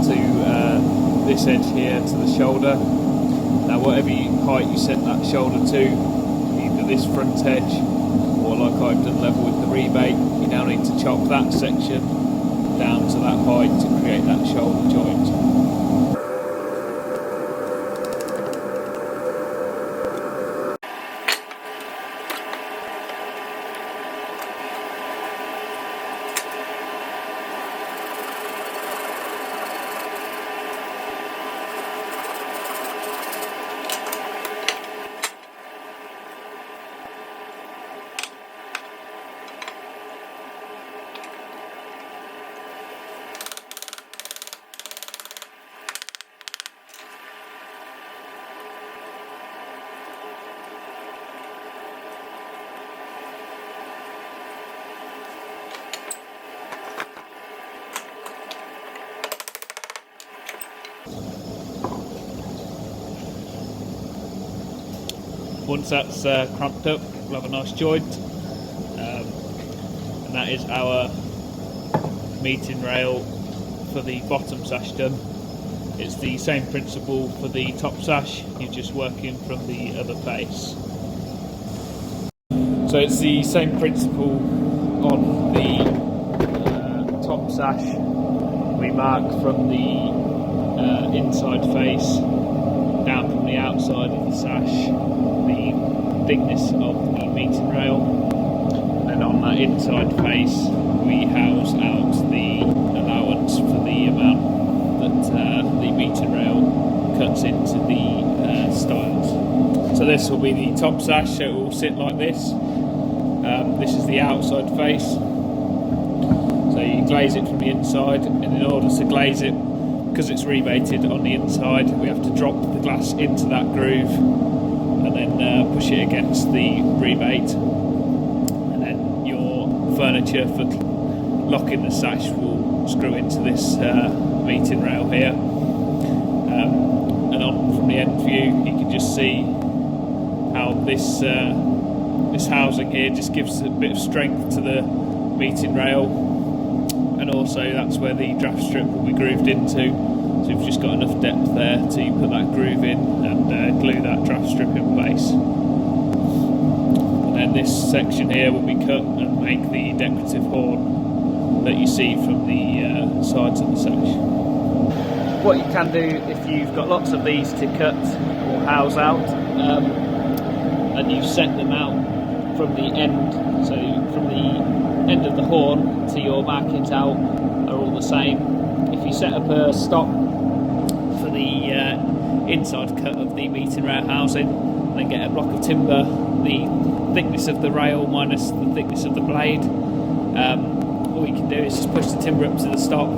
to this edge here to the shoulder. Now whatever height you set that shoulder to, either this front edge or like I've done level with the rebate, you now need to chop that section down to that height to create that shoulder joint. Once that's cramped up, we'll have a nice joint, and that is our meeting rail for the bottom sash done. It's the same principle for the top sash, you're just working from the other face. So it's the same principle on the top sash. We mark from the inside face down from the outside of the sash the thickness of the meeting rail, and on that inside face we house out the allowance for the amount that the meeting rail cuts into the stiles. So this will be the top sash, so it will sit like this. This is the outside face, so you glaze it from the inside, and in order to glaze it, because it's rebated on the inside, we have to drop the glass into that groove and then push it against the rebate, and then your furniture for locking the sash will screw into this meeting rail here. And on from the end view you can just see how this this housing here just gives a bit of strength to the meeting rail, and also that's where the draft strip will be grooved into. So we've just got enough depth there to put that groove in and glue that draft strip in place. And then this section here will be cut and make the decorative horn that you see from the sides of the sash. What you can do if you've got lots of these to cut or house out, and you've set them out from the end, so from the end of the horn to your markings out are all the same. If you set up a stop the inside cut of the meeting rail housing, and then get a block of timber the thickness of the rail minus the thickness of the blade. All you can do is just push the timber up to the stop,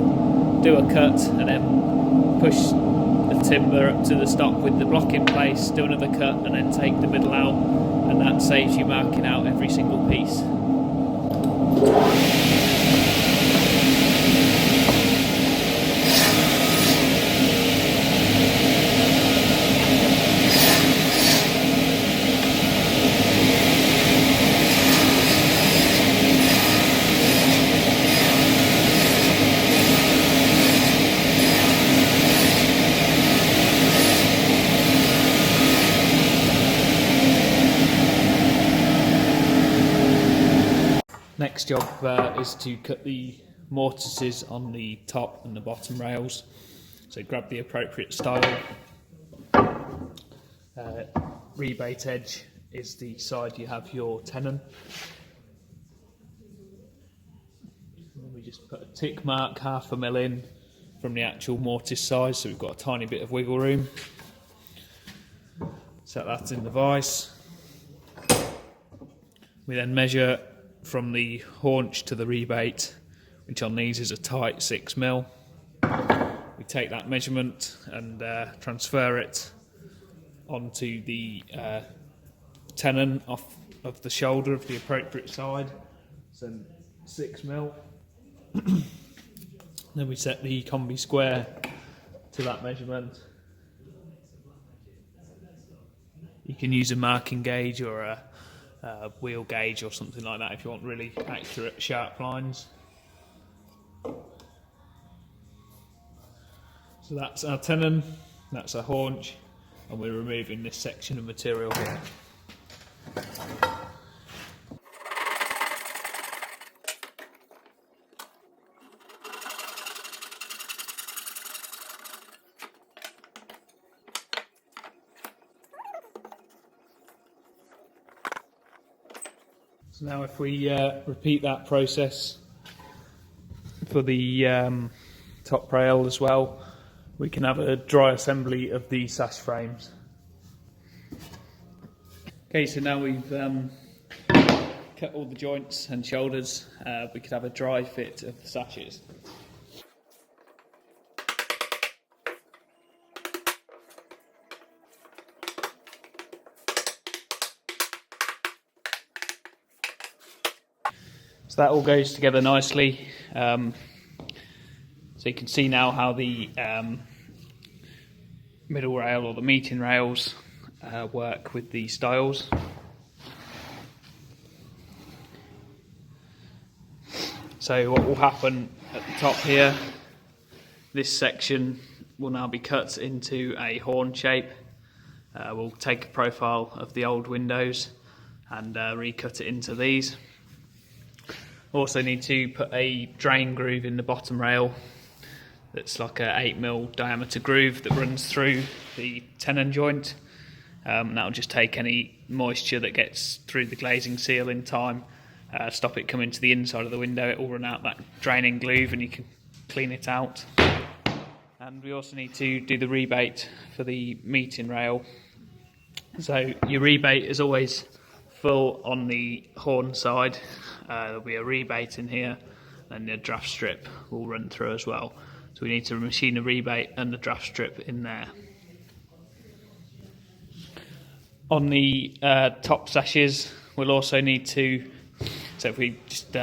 do a cut, and then push the timber up to the stop with the block in place, do another cut, and then take the middle out, and that saves you marking out every single piece. Next job is to cut the mortises on the top and the bottom rails. So grab the appropriate style. Rebate edge is the side you have your tenon. And we just put a tick mark 1/2 mm in from the actual mortise size, so we've got a tiny bit of wiggle room. Set that in the vise. We then measure from the haunch to the rebate, which on these is a tight 6 mm. We take that measurement and transfer it onto the tenon off of the shoulder of the appropriate side, so 6 mm. Then we set the combi square to that measurement. You can use a marking gauge or a wheel gauge or something like that if you want really accurate, sharp lines. So that's our tenon, that's our haunch, and we're removing this section of material here. So now if we repeat that process for the top rail as well, we can have a dry assembly of the sash frames. Okay, so now we've cut all the joints and shoulders, we could have a dry fit of the sashes. So that all goes together nicely. So you can see now how the middle rail or the meeting rails work with the stiles. So what will happen at the top here, this section will now be cut into a horn shape. We'll take a profile of the old windows and recut it into these. Also need to put a drain groove in the bottom rail that's like a 8 mm diameter groove that runs through the tenon joint. That'll just take any moisture that gets through the glazing seal in time, stop it coming to the inside of the window. It will run out that draining groove and you can clean it out. And we also need to do the rebate for the meeting rail. So your rebate is always full on the horn side. There'll be a rebate in here, and the draft strip will run through as well. So we need to machine a rebate and the draft strip in there. On the top sashes, we'll also need to, so if we just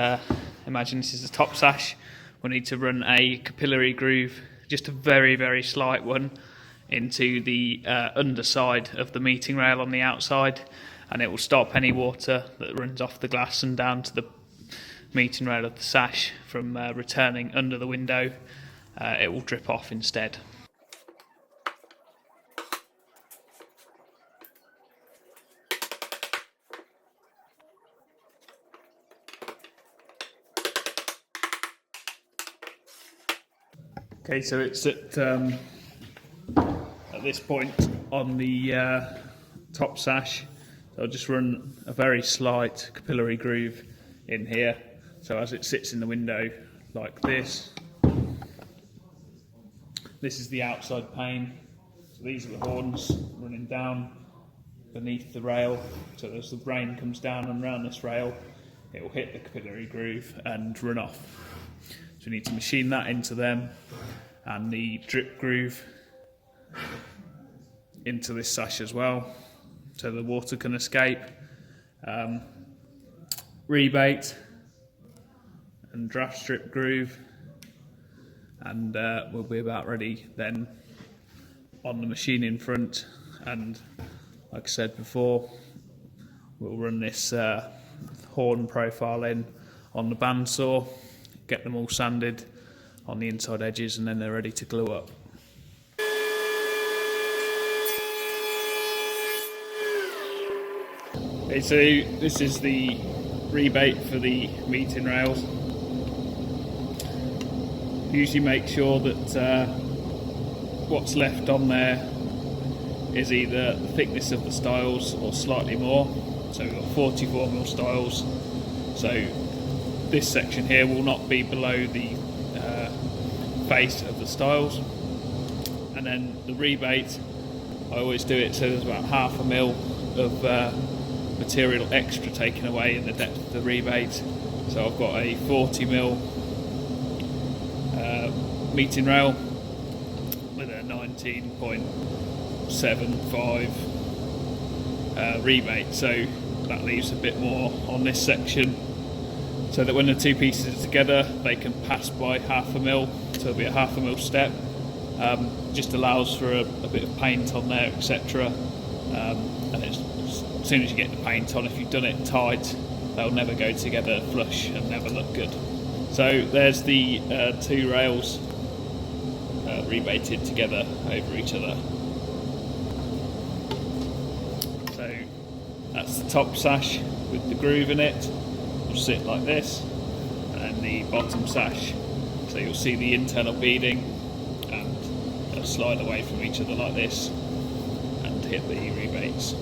imagine this is the top sash, we'll need to run a capillary groove, just a very, very slight one, into the underside of the meeting rail on the outside, and it will stop any water that runs off the glass and down to the meeting rail of the sash from returning under the window. It will drip off instead. Okay, so it's at this point on the top sash. So I'll just run a very slight capillary groove in here. So as it sits in the window like this. This is the outside pane. So these are the horns running down. beneath the rail, so as the rain comes down and around this rail, it will hit the capillary groove and run off. So we need to machine that into them, and the drip groove into this sash as well, so the water can escape. Rebate and draft strip groove, and we'll be about ready then on the machine in front. And like I said before, we'll run this horn profile in on the bandsaw, get them all sanded on the inside edges, and then they're ready to glue up. Okay, so this is the rebate for the meeting rails. Usually make sure that what's left on there is either the thickness of the stiles or slightly more. So we've got 44mm stiles, so this section here will not be below the face of the stiles. And then the rebate, I always do it so there's about 1/2 mil of material extra taken away in the depth of the rebate. So I've got a 40mm meeting rail with a 19.75 rebate, so that leaves a bit more on this section, so that when the two pieces are together they can pass by 1/2 mil, so it'll be a 1/2 mil step. Just allows for a bit of paint on there, etc. And as soon as you get the paint on, if you've done it tight, they'll never go together flush and never look good. So there's the two rails rebated together over each other. So that's the top sash with the groove in it, will sit like this, and the bottom sash, so you'll see the internal beading, and they'll slide away from each other like this and hit the rebates.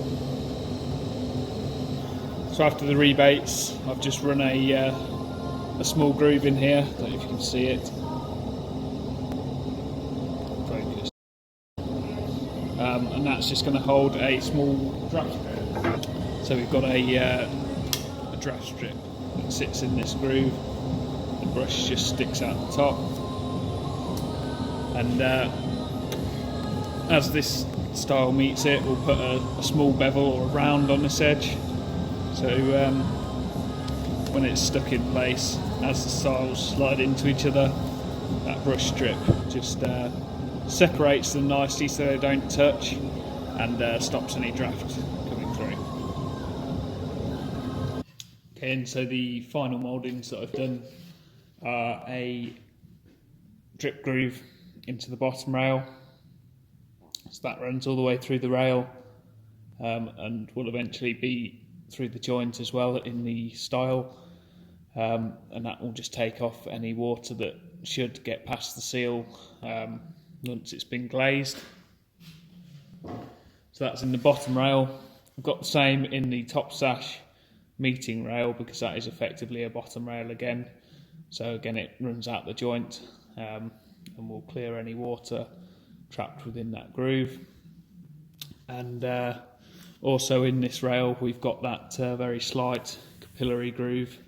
So after the rebates, I've just run a small groove in here. I don't know if you can see it. Focus. And that's just going to hold a small draft strip. So we've got a draft strip that sits in this groove. The brush just sticks out the top. And as this style meets it, we'll put a small bevel or a round on this edge. So when it's stuck in place, as the styles slide into each other, that brush strip just separates them nicely so they don't touch, and stops any draft coming through. Okay, and so the final mouldings that I've done are a drip groove into the bottom rail, so that runs all the way through the rail, and will eventually be through the joint as well in the style, and that will just take off any water that should get past the seal once it's been glazed. So that's in the bottom rail. I've got the same in the top sash meeting rail, because that is effectively a bottom rail again. So again, it runs out the joint and will clear any water trapped within that groove. And also in this rail we've got that very slight capillary groove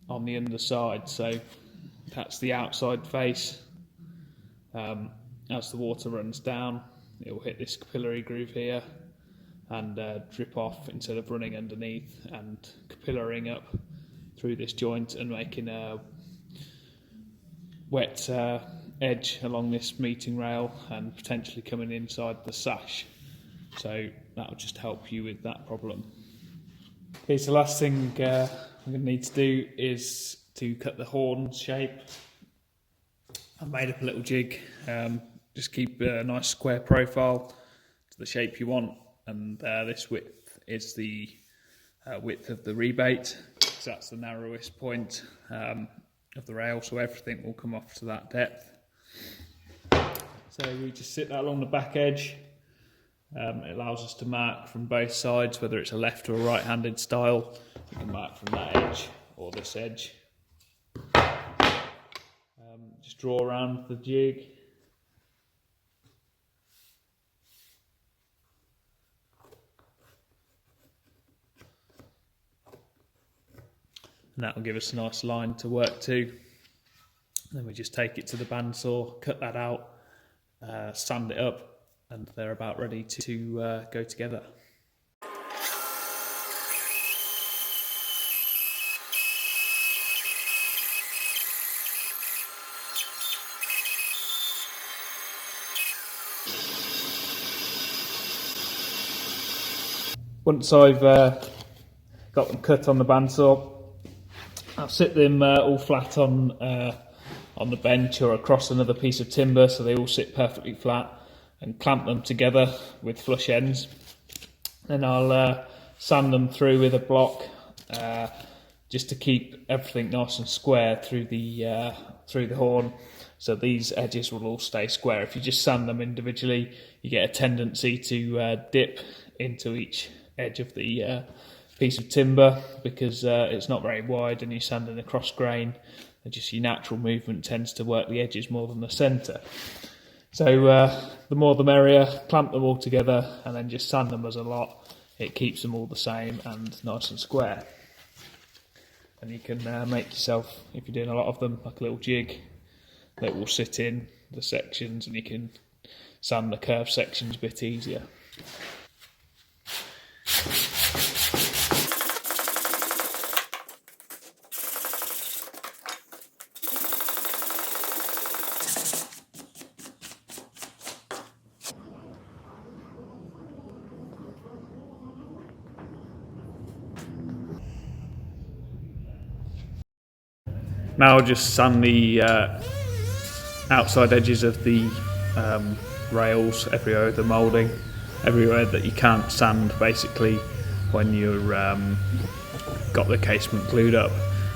on the underside, so that's the outside face. As the water runs down, it will hit this capillary groove here and drip off instead of running underneath and capillarying up through this joint and making a wet edge along this meeting rail and potentially coming inside the sash. So that will just help you with that problem. Okay, so last thing I'm going to need to do is to cut the horn shape. I've made up a little jig, just keep a nice square profile to the shape you want, and this width is the width of the rebate, so that's the narrowest point of the rail, so everything will come off to that depth. So we just sit that along the back edge. It allows us to mark from both sides, whether it's a left or a right-handed style. We can mark from that edge or this edge. Just draw around the jig. and that will give us a nice line to work to. Then we just take it to the bandsaw, cut that out, sand it up, and they're about ready to go together. Once I've got them cut on the bandsaw, I'll sit them all flat on the bench or across another piece of timber so they all sit perfectly flat, and clamp them together with flush ends. Then I'll sand them through with a block just to keep everything nice and square through the horn, so these edges will all stay square. If you just sand them individually, you get a tendency to dip into each edge of the piece of timber because it's not very wide and you're sanding a cross grain, and just your natural movement tends to work the edges more than the centre. So the more the merrier. Clamp them all together and then just sand them as a lot. It keeps them all the same and nice and square. And you can make yourself, if you're doing a lot of them, like a little jig that will sit in the sections, and you can sand the curved sections a bit easier. Now I'll just sand the outside edges of the rails everywhere, the moulding, everywhere that you can't sand basically when you're got the casement glued up.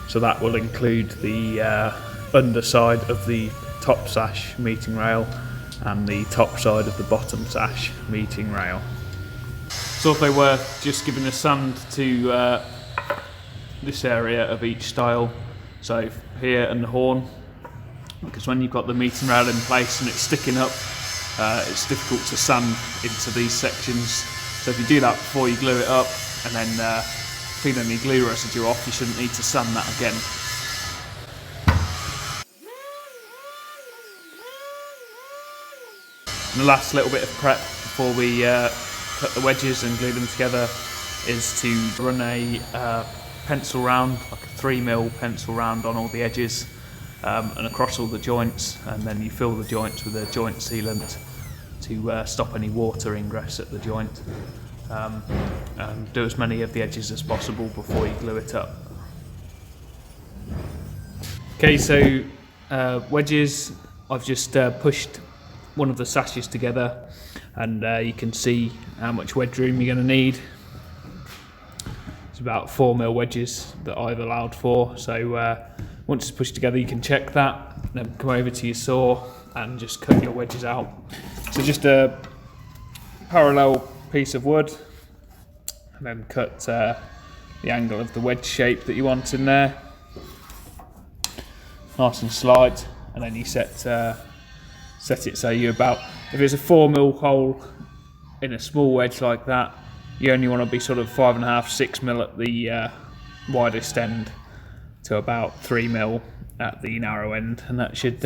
So that will include the underside of the top sash meeting rail and the top side of the bottom sash meeting rail. So if they were just giving a sand to this area of each stile, so here and the horn, because when you've got the meeting rail in place and it's sticking up, it's difficult to sand into these sections. So if you do that before you glue it up and then clean any glue residue off, you shouldn't need to sand that again. And the last little bit of prep before we cut the wedges and glue them together is to run a pencil round, like a 3mm pencil round on all the edges and across all the joints, and then you fill the joints with a joint sealant to stop any water ingress at the joint, and do as many of the edges as possible before you glue it up. Okay, so wedges, I've just pushed one of the sashes together, and you can see how much wedge room you're going to need. It's about 4mm wedges that I've allowed for, so once it's pushed together you can check that, then come over to your saw and just cut your wedges out. So just a parallel piece of wood, and then cut the angle of the wedge shape that you want in there, nice and slight, and then you set it so you're about, if it's a 4mm hole in a small wedge like that, you only want to be sort of 5.5, 6mm at the widest end to about 3mm at the narrow end, and that should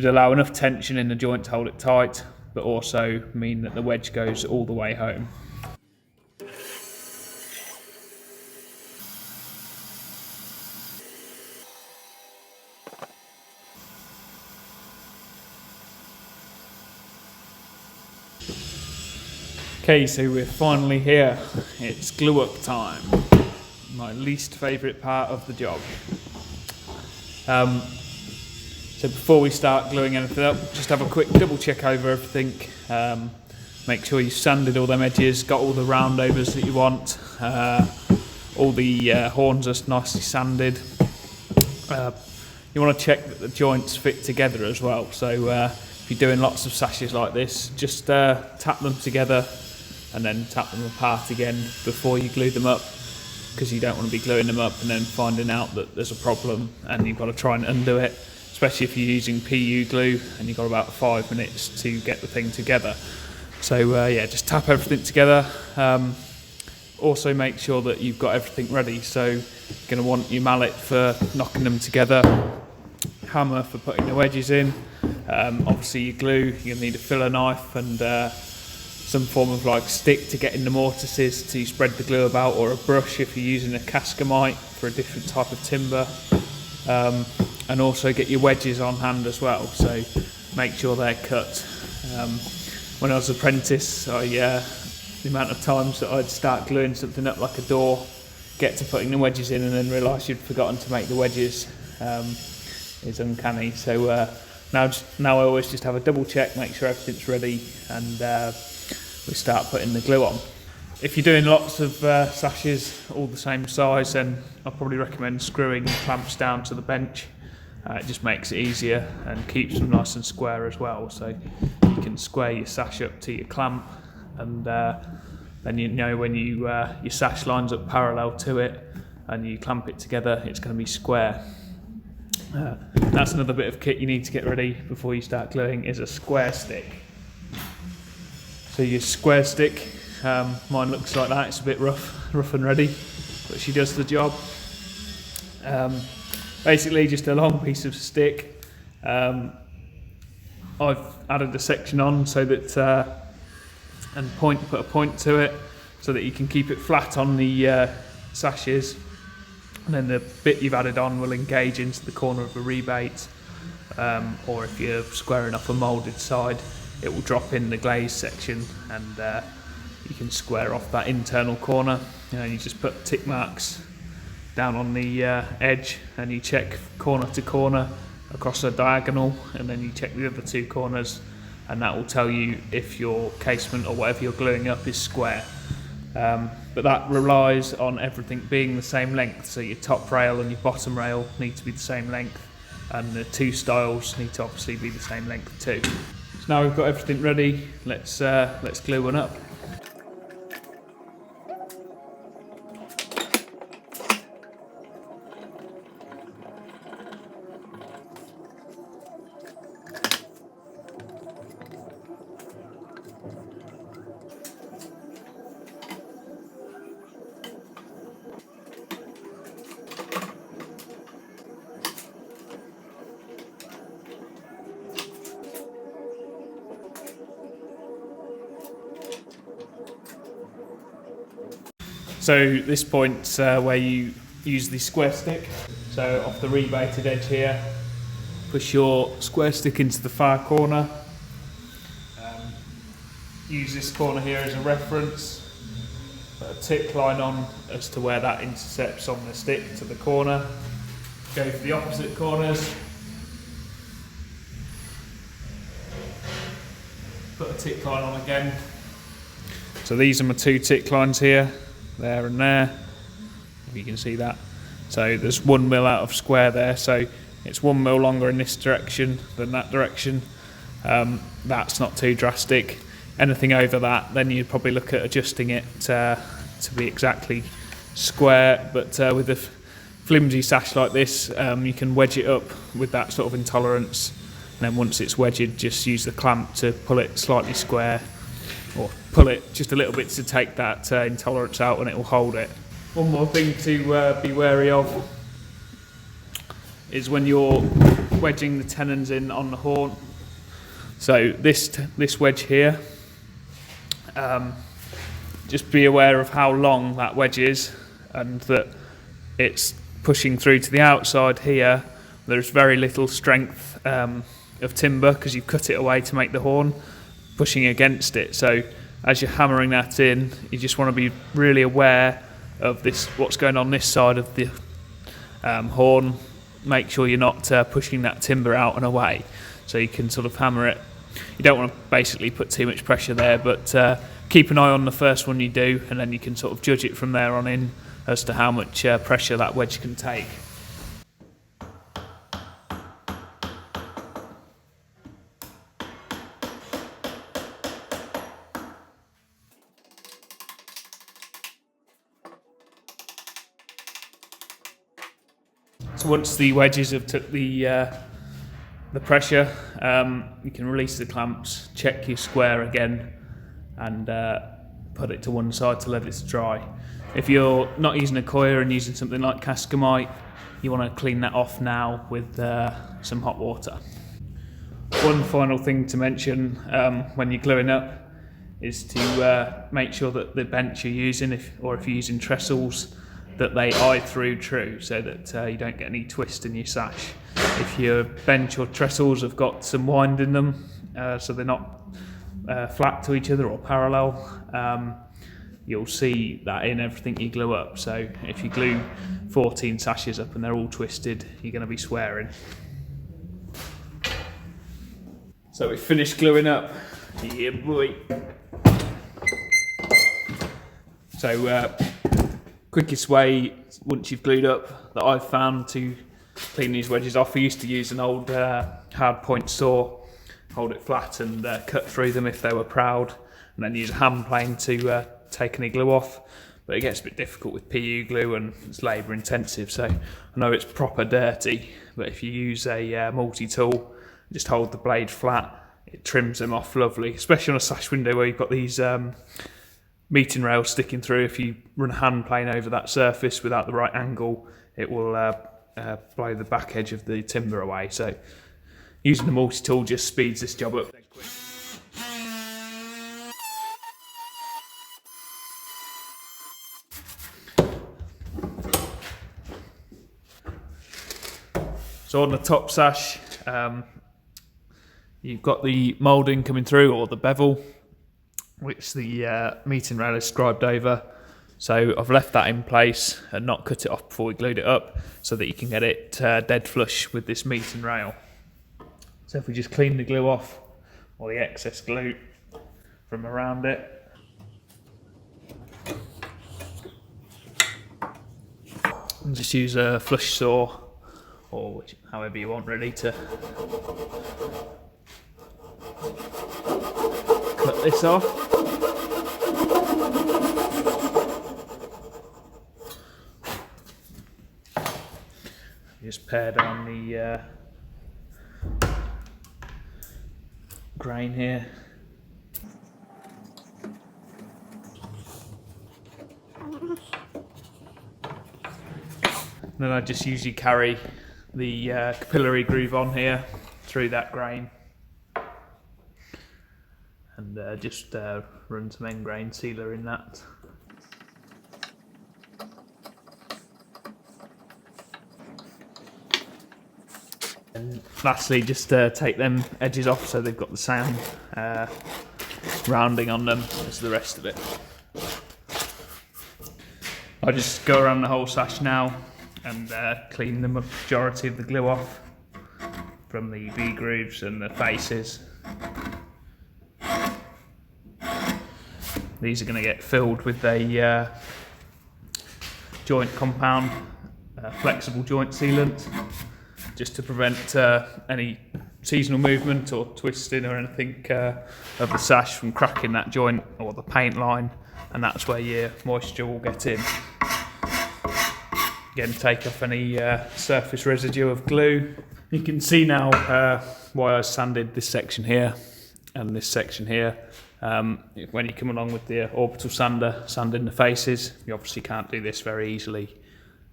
allow enough tension in the joint to hold it tight, but also mean that the wedge goes all the way home. Okay, so we're finally here. It's glue up time. My least favourite part of the job. So before we start gluing anything up, just have a quick double check over everything. Make sure you've sanded all them edges, got all the roundovers that you want. All the horns are nicely sanded. You want to check that the joints fit together as well. So if you're doing lots of sashes like this, just tap them together and then tap them apart again before you glue them up, because you don't want to be gluing them up and then finding out that there's a problem and you've got to try and undo it, especially if you're using PU glue and you've got about 5 minutes to get the thing together. So yeah, just tap everything together, Also make sure that you've got everything ready. So you're going to want your mallet for knocking them together, hammer for putting the wedges in, obviously your glue, you're going to need a filler knife and some form of like stick to get in the mortises to spread the glue about, or a brush if you're using a cascamite for a different type of timber, and also get your wedges on hand as well, so make sure they're cut. When I was an apprentice, the amount of times that I'd start gluing something up like a door, get to putting the wedges in and then realise you'd forgotten to make the wedges is uncanny. So now I always just have a double check, make sure everything's ready, and we start putting the glue on. If you're doing lots of sashes all the same size, then I'd probably recommend screwing the clamps down to the bench. It just makes it easier and keeps them nice and square as well. So you can square your sash up to your clamp, and then you know when your sash lines up parallel to it and you clamp it together, it's going to be square. That's another bit of kit you need to get ready before you start gluing, is a square stick. So your square stick, mine looks like that, it's a bit rough and ready, but she does the job. Basically just a long piece of stick. I've added a section on so that, and put a point to it so that you can keep it flat on the sashes, and then the bit you've added on will engage into the corner of a rebate, or if you're squaring off a moulded side, it will drop in the glaze section, and you can square off that internal corner. You just put tick marks down on the edge, and you check corner to corner across a diagonal, and then you check the other two corners, and that will tell you if your casement or whatever you're gluing up is square. But that relies on everything being the same length, so your top rail and your bottom rail need to be the same length, and the two stiles need to obviously be the same length too. So now we've got everything ready, let's glue one up. So this point's where you use the square stick. So off the rebated edge here, push your square stick into the far corner. Use this corner here as a reference. Put a tick line on as to where that intercepts on the stick to the corner. Go for the opposite corners. Put a tick line on again. So these are my two tick lines here. There and there, if you can see that. So there's 1 mil out of square there, so it's 1 mil longer in this direction than that direction. That's not too drastic. Anything over that, then you'd probably look at adjusting it to be exactly square, but with a flimsy sash like this, you can wedge it up with that sort of intolerance, and then once it's wedged, just use the clamp to pull it slightly square, or pull it just a little bit to take that intolerance out, and it will hold it. One more thing to be wary of is when you're wedging the tenons in on the horn. So this wedge here, just be aware of how long that wedge is, and that it's pushing through to the outside here. There's very little strength of timber because you've cut it away to make the horn, pushing against it. So as you're hammering that in, you just want to be really aware of what's going on this side of the horn. Make sure you're not pushing that timber out and away, so you can sort of hammer it. You don't want to basically put too much pressure there, but keep an eye on the first one you do, and then you can sort of judge it from there on in as to how much pressure that wedge can take. So once the wedges have took the pressure, you can release the clamps, check your square again, and put it to one side to let it dry. If you're not using Accoya and using something like Cascamite, you want to clean that off now with some hot water. One final thing to mention when you're gluing up is to make sure that the bench you're using, if you're using trestles, that they eye through true, so that you don't get any twist in your sash. If your bench or trestles have got some wind in them, so they're not flat to each other or parallel, you'll see that in everything you glue up. So if you glue 14 sashes up and they're all twisted, you're going to be swearing. So we've finished gluing up. Yeah, boy. So quickest way, once you've glued up, that I've found to clean these wedges off, I used to use an old hard point saw, hold it flat and cut through them if they were proud, and then use a hand plane to take any glue off. But it gets a bit difficult with PU glue and it's labour intensive, so I know it's proper dirty, but if you use a multi-tool, just hold the blade flat, it trims them off lovely, especially on a sash window where you've got these meeting rails sticking through. If you run a hand plane over that surface without the right angle, it will blow the back edge of the timber away. So using the multi-tool just speeds this job up. So on the top sash, you've got the moulding coming through, or the bevel, which the meeting rail is scribed over. So I've left that in place and not cut it off before we glued it up, so that you can get it dead flush with this meeting rail. So if we just clean the glue off, or the excess glue from around it. And just use a flush saw, or however you want really, to cut this off. Just pare down the grain here. Then I just usually carry the capillary groove on here through that grain, and just run some end grain sealer in that. And lastly, just take them edges off so they've got the same rounding on them as the rest of it. I just go around the whole sash now and clean the majority of the glue off from the V grooves and the faces. These are going to get filled with a joint compound, flexible joint sealant, just to prevent any seasonal movement or twisting or anything of the sash from cracking that joint or the paint line, and that's where your moisture will get in. Again, take off any surface residue of glue. You can see now why I sanded this section here and this section here. When you come along with the orbital sander, sanding the faces, you obviously can't do this very easily.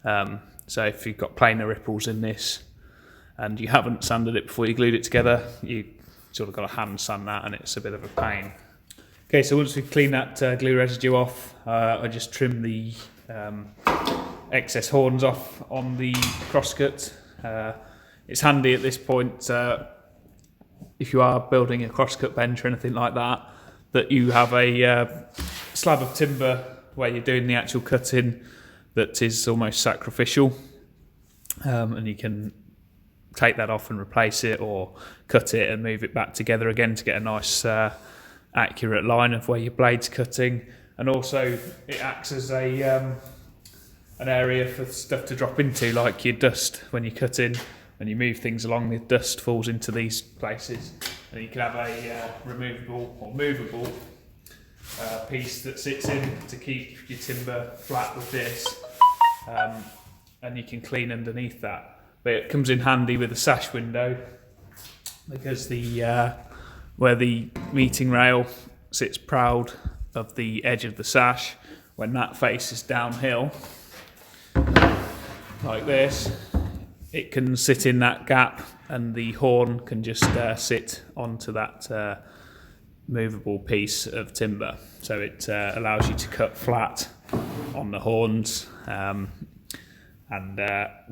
So if you've got planar ripples in this and you haven't sanded it before you glued it together, you sort of got to hand sand that, and it's a bit of a pain. Okay, so once we've cleaned that glue residue off, I just trim the excess horns off on the crosscut. It's handy at this point, if you are building a crosscut bench or anything like that, that you have a slab of timber where you're doing the actual cutting that is almost sacrificial, and you can take that off and replace it, or cut it and move it back together again to get a nice accurate line of where your blade's cutting. And also it acts as a an area for stuff to drop into, like your dust. When you cut in and you move things along, the dust falls into these places, and you can have a removable or movable piece that sits in to keep your timber flat with this, and you can clean underneath that. But it comes in handy with a sash window, because the where the meeting rail sits proud of the edge of the sash, when that faces downhill, like this, it can sit in that gap and the horn can just sit onto that movable piece of timber. So it allows you to cut flat on the horns and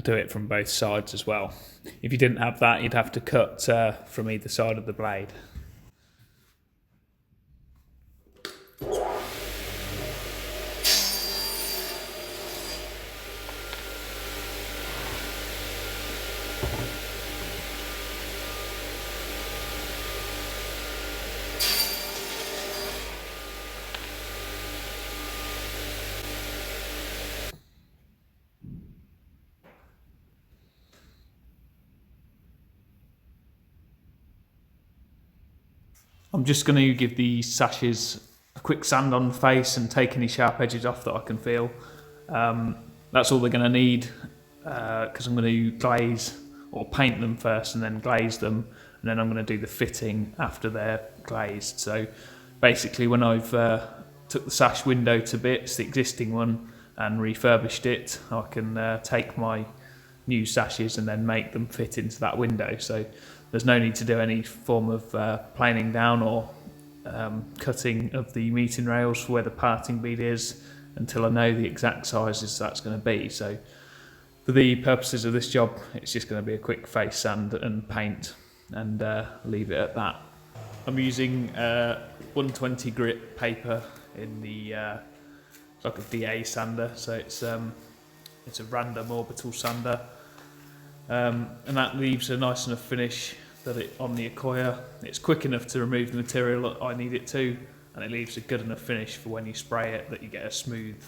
do it from both sides as well. If you didn't have that, you'd have to cut from either side of the blade. I'm just going to give the sashes a quick sand on the face and take any sharp edges off that I can feel. That's all they're going to need, because I'm going to glaze or paint them first and then glaze them, and then I'm going to do the fitting after they're glazed. So basically when I've took the sash window to bits, the existing one, and refurbished it, I can take my new sashes and then make them fit into that window. So there's no need to do any form of planing down or cutting of the meeting rails for where the parting bead is until I know the exact sizes that's going to be. So for the purposes of this job, it's just going to be a quick face sand and paint and leave it at that. I'm using 120 grit paper in the like a DA sander, so it's a random orbital sander, and that leaves a nice enough finish that on the Accoya, it's quick enough to remove the material that I need it to, and it leaves a good enough finish for when you spray it that you get a smooth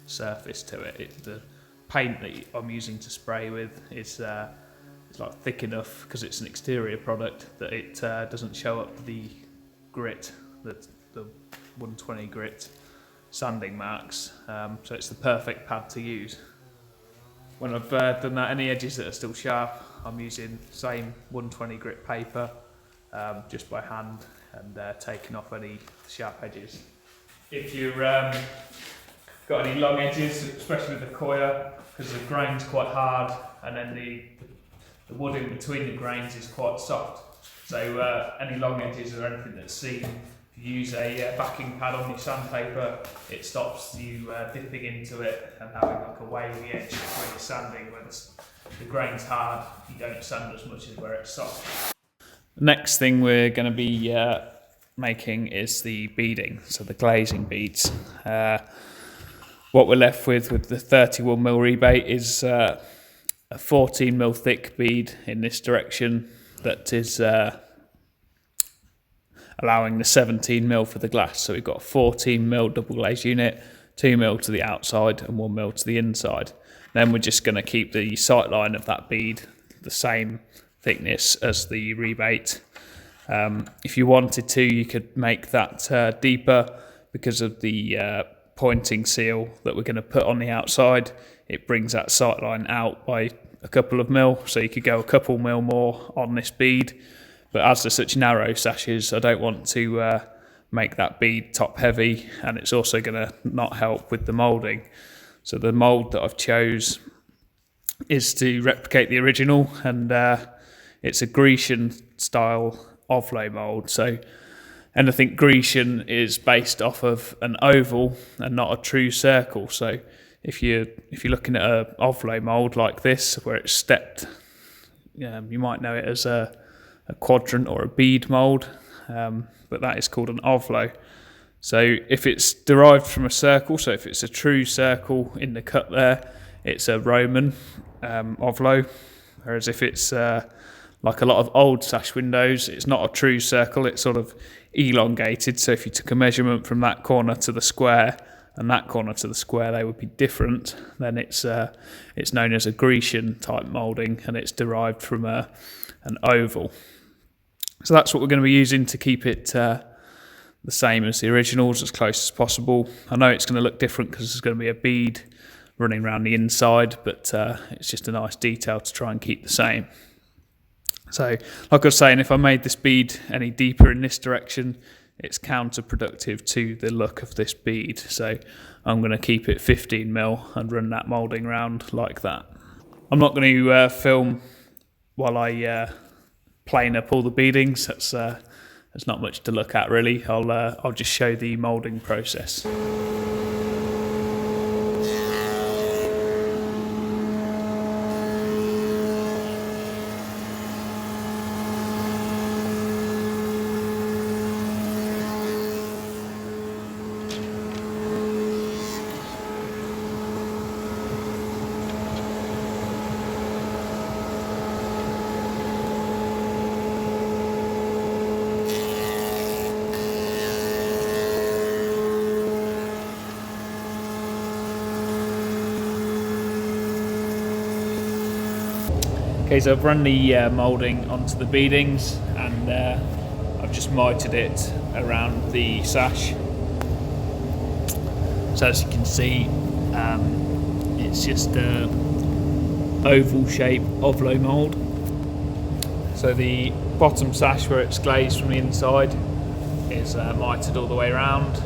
surface to it. The paint that I'm using to spray with is it's like thick enough, because it's an exterior product, that it doesn't show up the grit, the 120 grit sanding marks, so it's the perfect pad to use. When I've done that, any edges that are still sharp, I'm using same 120 grit paper, just by hand, and taking off any sharp edges. If you've got any long edges, especially with the Accoya, because the grain's quite hard, and then the wood in between the grains is quite soft, so any long edges or anything that's seen, if you use a backing pad on your sandpaper, it stops you dipping into it and having like a wavy edge when you're sanding. When the grain's hard, you don't sand as much as where it's soft. The next thing we're going to be making is the beading, so the glazing beads. What we're left with the 31mm rebate is a 14mm thick bead in this direction that is allowing the 17mm for the glass. So we've got a 14mm double glaze unit, 2mm to the outside and 1mm to the inside. Then we're just going to keep the sight line of that bead the same thickness as the rebate. If you wanted to, you could make that deeper because of the pointing seal that we're going to put on the outside. It brings that sight line out by a couple of mil, so you could go a couple mil more on this bead. But as they're such narrow sashes, I don't want to make that bead top heavy, and it's also going to not help with the moulding. So the mould that I've chose is to replicate the original, and it's a Grecian style ovlow mould. So anything Grecian is based off of an oval and not a true circle. So if you're looking at an ovlow mould like this, where it's stepped, you might know it as a quadrant or a bead mould, but that is called an ovlow. So if it's derived from a circle, so if it's a true circle in the cut there, it's a Roman ovlow, whereas if it's like a lot of old sash windows, it's not a true circle, it's sort of elongated. So if you took a measurement from that corner to the square and that corner to the square, they would be different. Then it's known as a Grecian type moulding, and it's derived from an oval. So that's what we're going to be using to keep it the same as the originals, as close as possible. I know it's going to look different because there's going to be a bead running around the inside, but it's just a nice detail to try and keep the same. So like I was saying, if I made this bead any deeper in this direction, it's counterproductive to the look of this bead. So I'm going to keep it 15mm and run that moulding round like that. I'm not going to film while I plane up all the beadings. There's not much to look at really. I'll just show the moulding process. Okay, so I've run the moulding onto the beadings, and I've just mitered it around the sash. So as you can see, it's just an oval shape ovalo mould. So the bottom sash, where it's glazed from the inside, is mitered all the way around.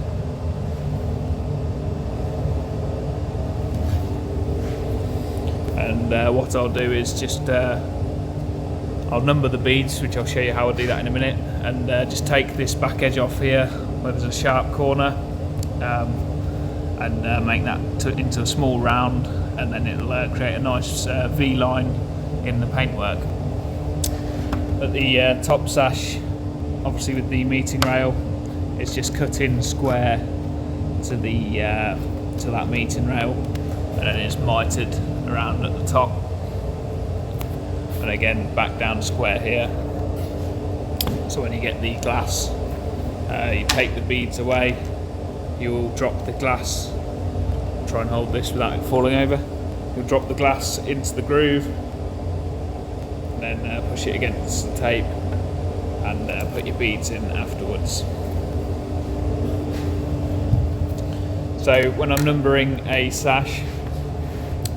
And what I'll do is just I'll number the beads, which I'll show you how I'll do that in a minute, and just take this back edge off here where there's a sharp corner, and make that into a small round, and then it'll create a nice V line in the paintwork. But the top sash, obviously with the meeting rail, it's just cut in square to the to that meeting rail, and then it's mitered around at the top, and again back down square here. So when you get the glass, you take the beads away, you will drop the glass, try and hold this without it falling over, you'll drop the glass into the groove, and then push it against the tape, and put your beads in afterwards. So when I'm numbering a sash,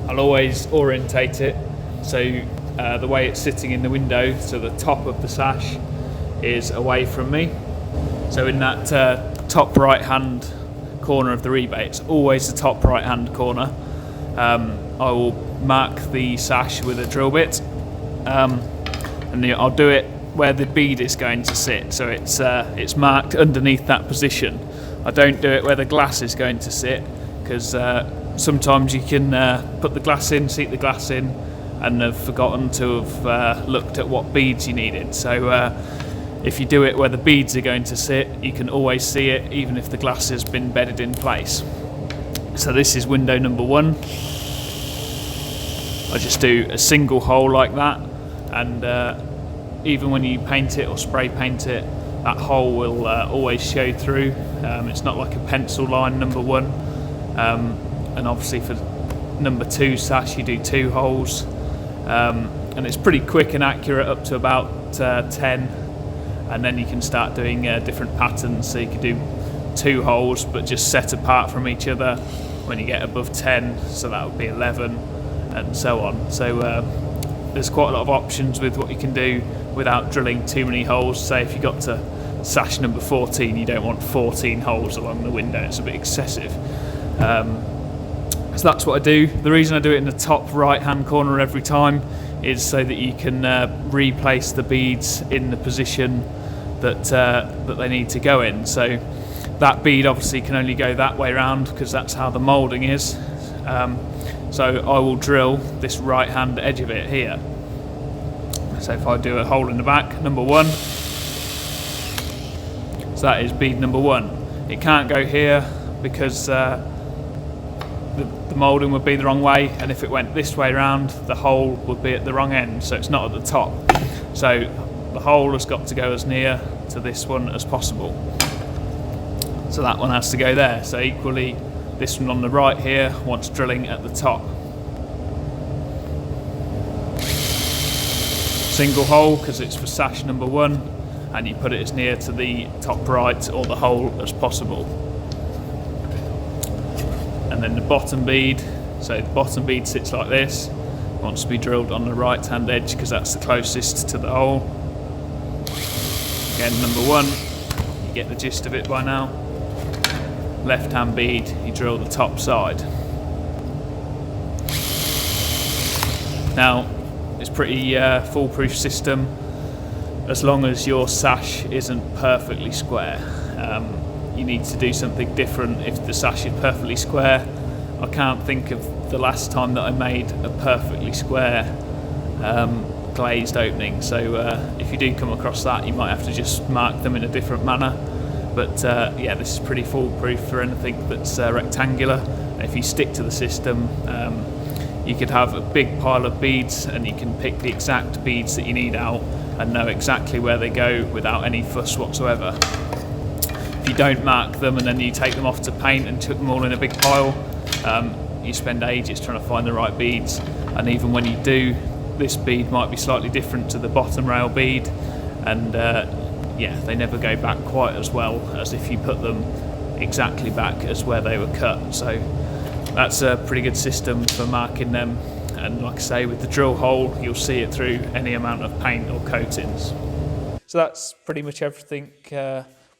I'll always orientate it so the way it's sitting in the window, so the top of the sash is away from me. So in that top right hand corner of the rebate, it's always the top right hand corner. I will mark the sash with a drill bit, and I'll do it where the bead is going to sit, so it's marked underneath that position. I don't do it where the glass is going to sit, because sometimes you can put the glass in, seat the glass in, and have forgotten to have looked at what beads you needed. So if you do it where the beads are going to sit, you can always see it, even if the glass has been bedded in place. So this is window number 1. I just do a single hole like that, and even when you paint it or spray paint it, that hole will always show through. It's not like a pencil line, number 1. And obviously for number 2 sash, you do 2 holes, and it's pretty quick and accurate up to about 10, and then you can start doing different patterns. So you can do 2 holes but just set apart from each other when you get above 10, so that would be 11, and so on. So there's quite a lot of options with what you can do without drilling too many holes. Say if you got to sash number 14, you don't want 14 holes along the window, it's a bit excessive. So that's what I do. The reason I do it in the top right hand corner every time is so that you can replace the beads in the position that they need to go in. So that bead obviously can only go that way around because that's how the moulding is. So I will drill this right hand edge of it here. So if I do a hole in the back, number 1, so that is bead number 1. It can't go here because the moulding would be the wrong way, and if it went this way around, the hole would be at the wrong end, so it's not at the top. So the hole has got to go as near to this one as possible. So that one has to go there. So equally, this one on the right here wants drilling at the top. Single hole because it's for sash number 1, and you put it as near to the top right or the hole as possible. And then the bottom bead, so the bottom bead sits like this, wants to be drilled on the right hand edge because that's the closest to the hole. Again, number 1, you get the gist of it by now. Left hand bead, you drill the top side. Now, it's pretty foolproof system as long as your sash isn't perfectly square. You need to do something different if the sash is perfectly square. I can't think of the last time that I made a perfectly square glazed opening, so if you do come across that, you might have to just mark them in a different manner. But yeah, this is pretty foolproof for anything that's rectangular. If you stick to the system, you could have a big pile of beads and you can pick the exact beads that you need out and know exactly where they go without any fuss whatsoever. If you don't mark them and then you take them off to paint and chuck them all in a big pile, you spend ages trying to find the right beads, and even when you do, this bead might be slightly different to the bottom rail bead, and yeah, they never go back quite as well as if you put them exactly back as where they were cut. So that's a pretty good system for marking them, and like I say, with the drill hole you'll see it through any amount of paint or coatings. So that's pretty much everything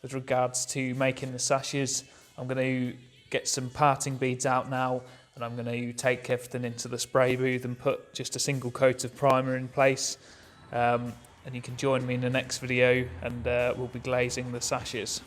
with regards to making the sashes. I'm going to get some parting beads out now, and I'm going to take everything into the spray booth and put just a single coat of primer in place, and you can join me in the next video, and we'll be glazing the sashes.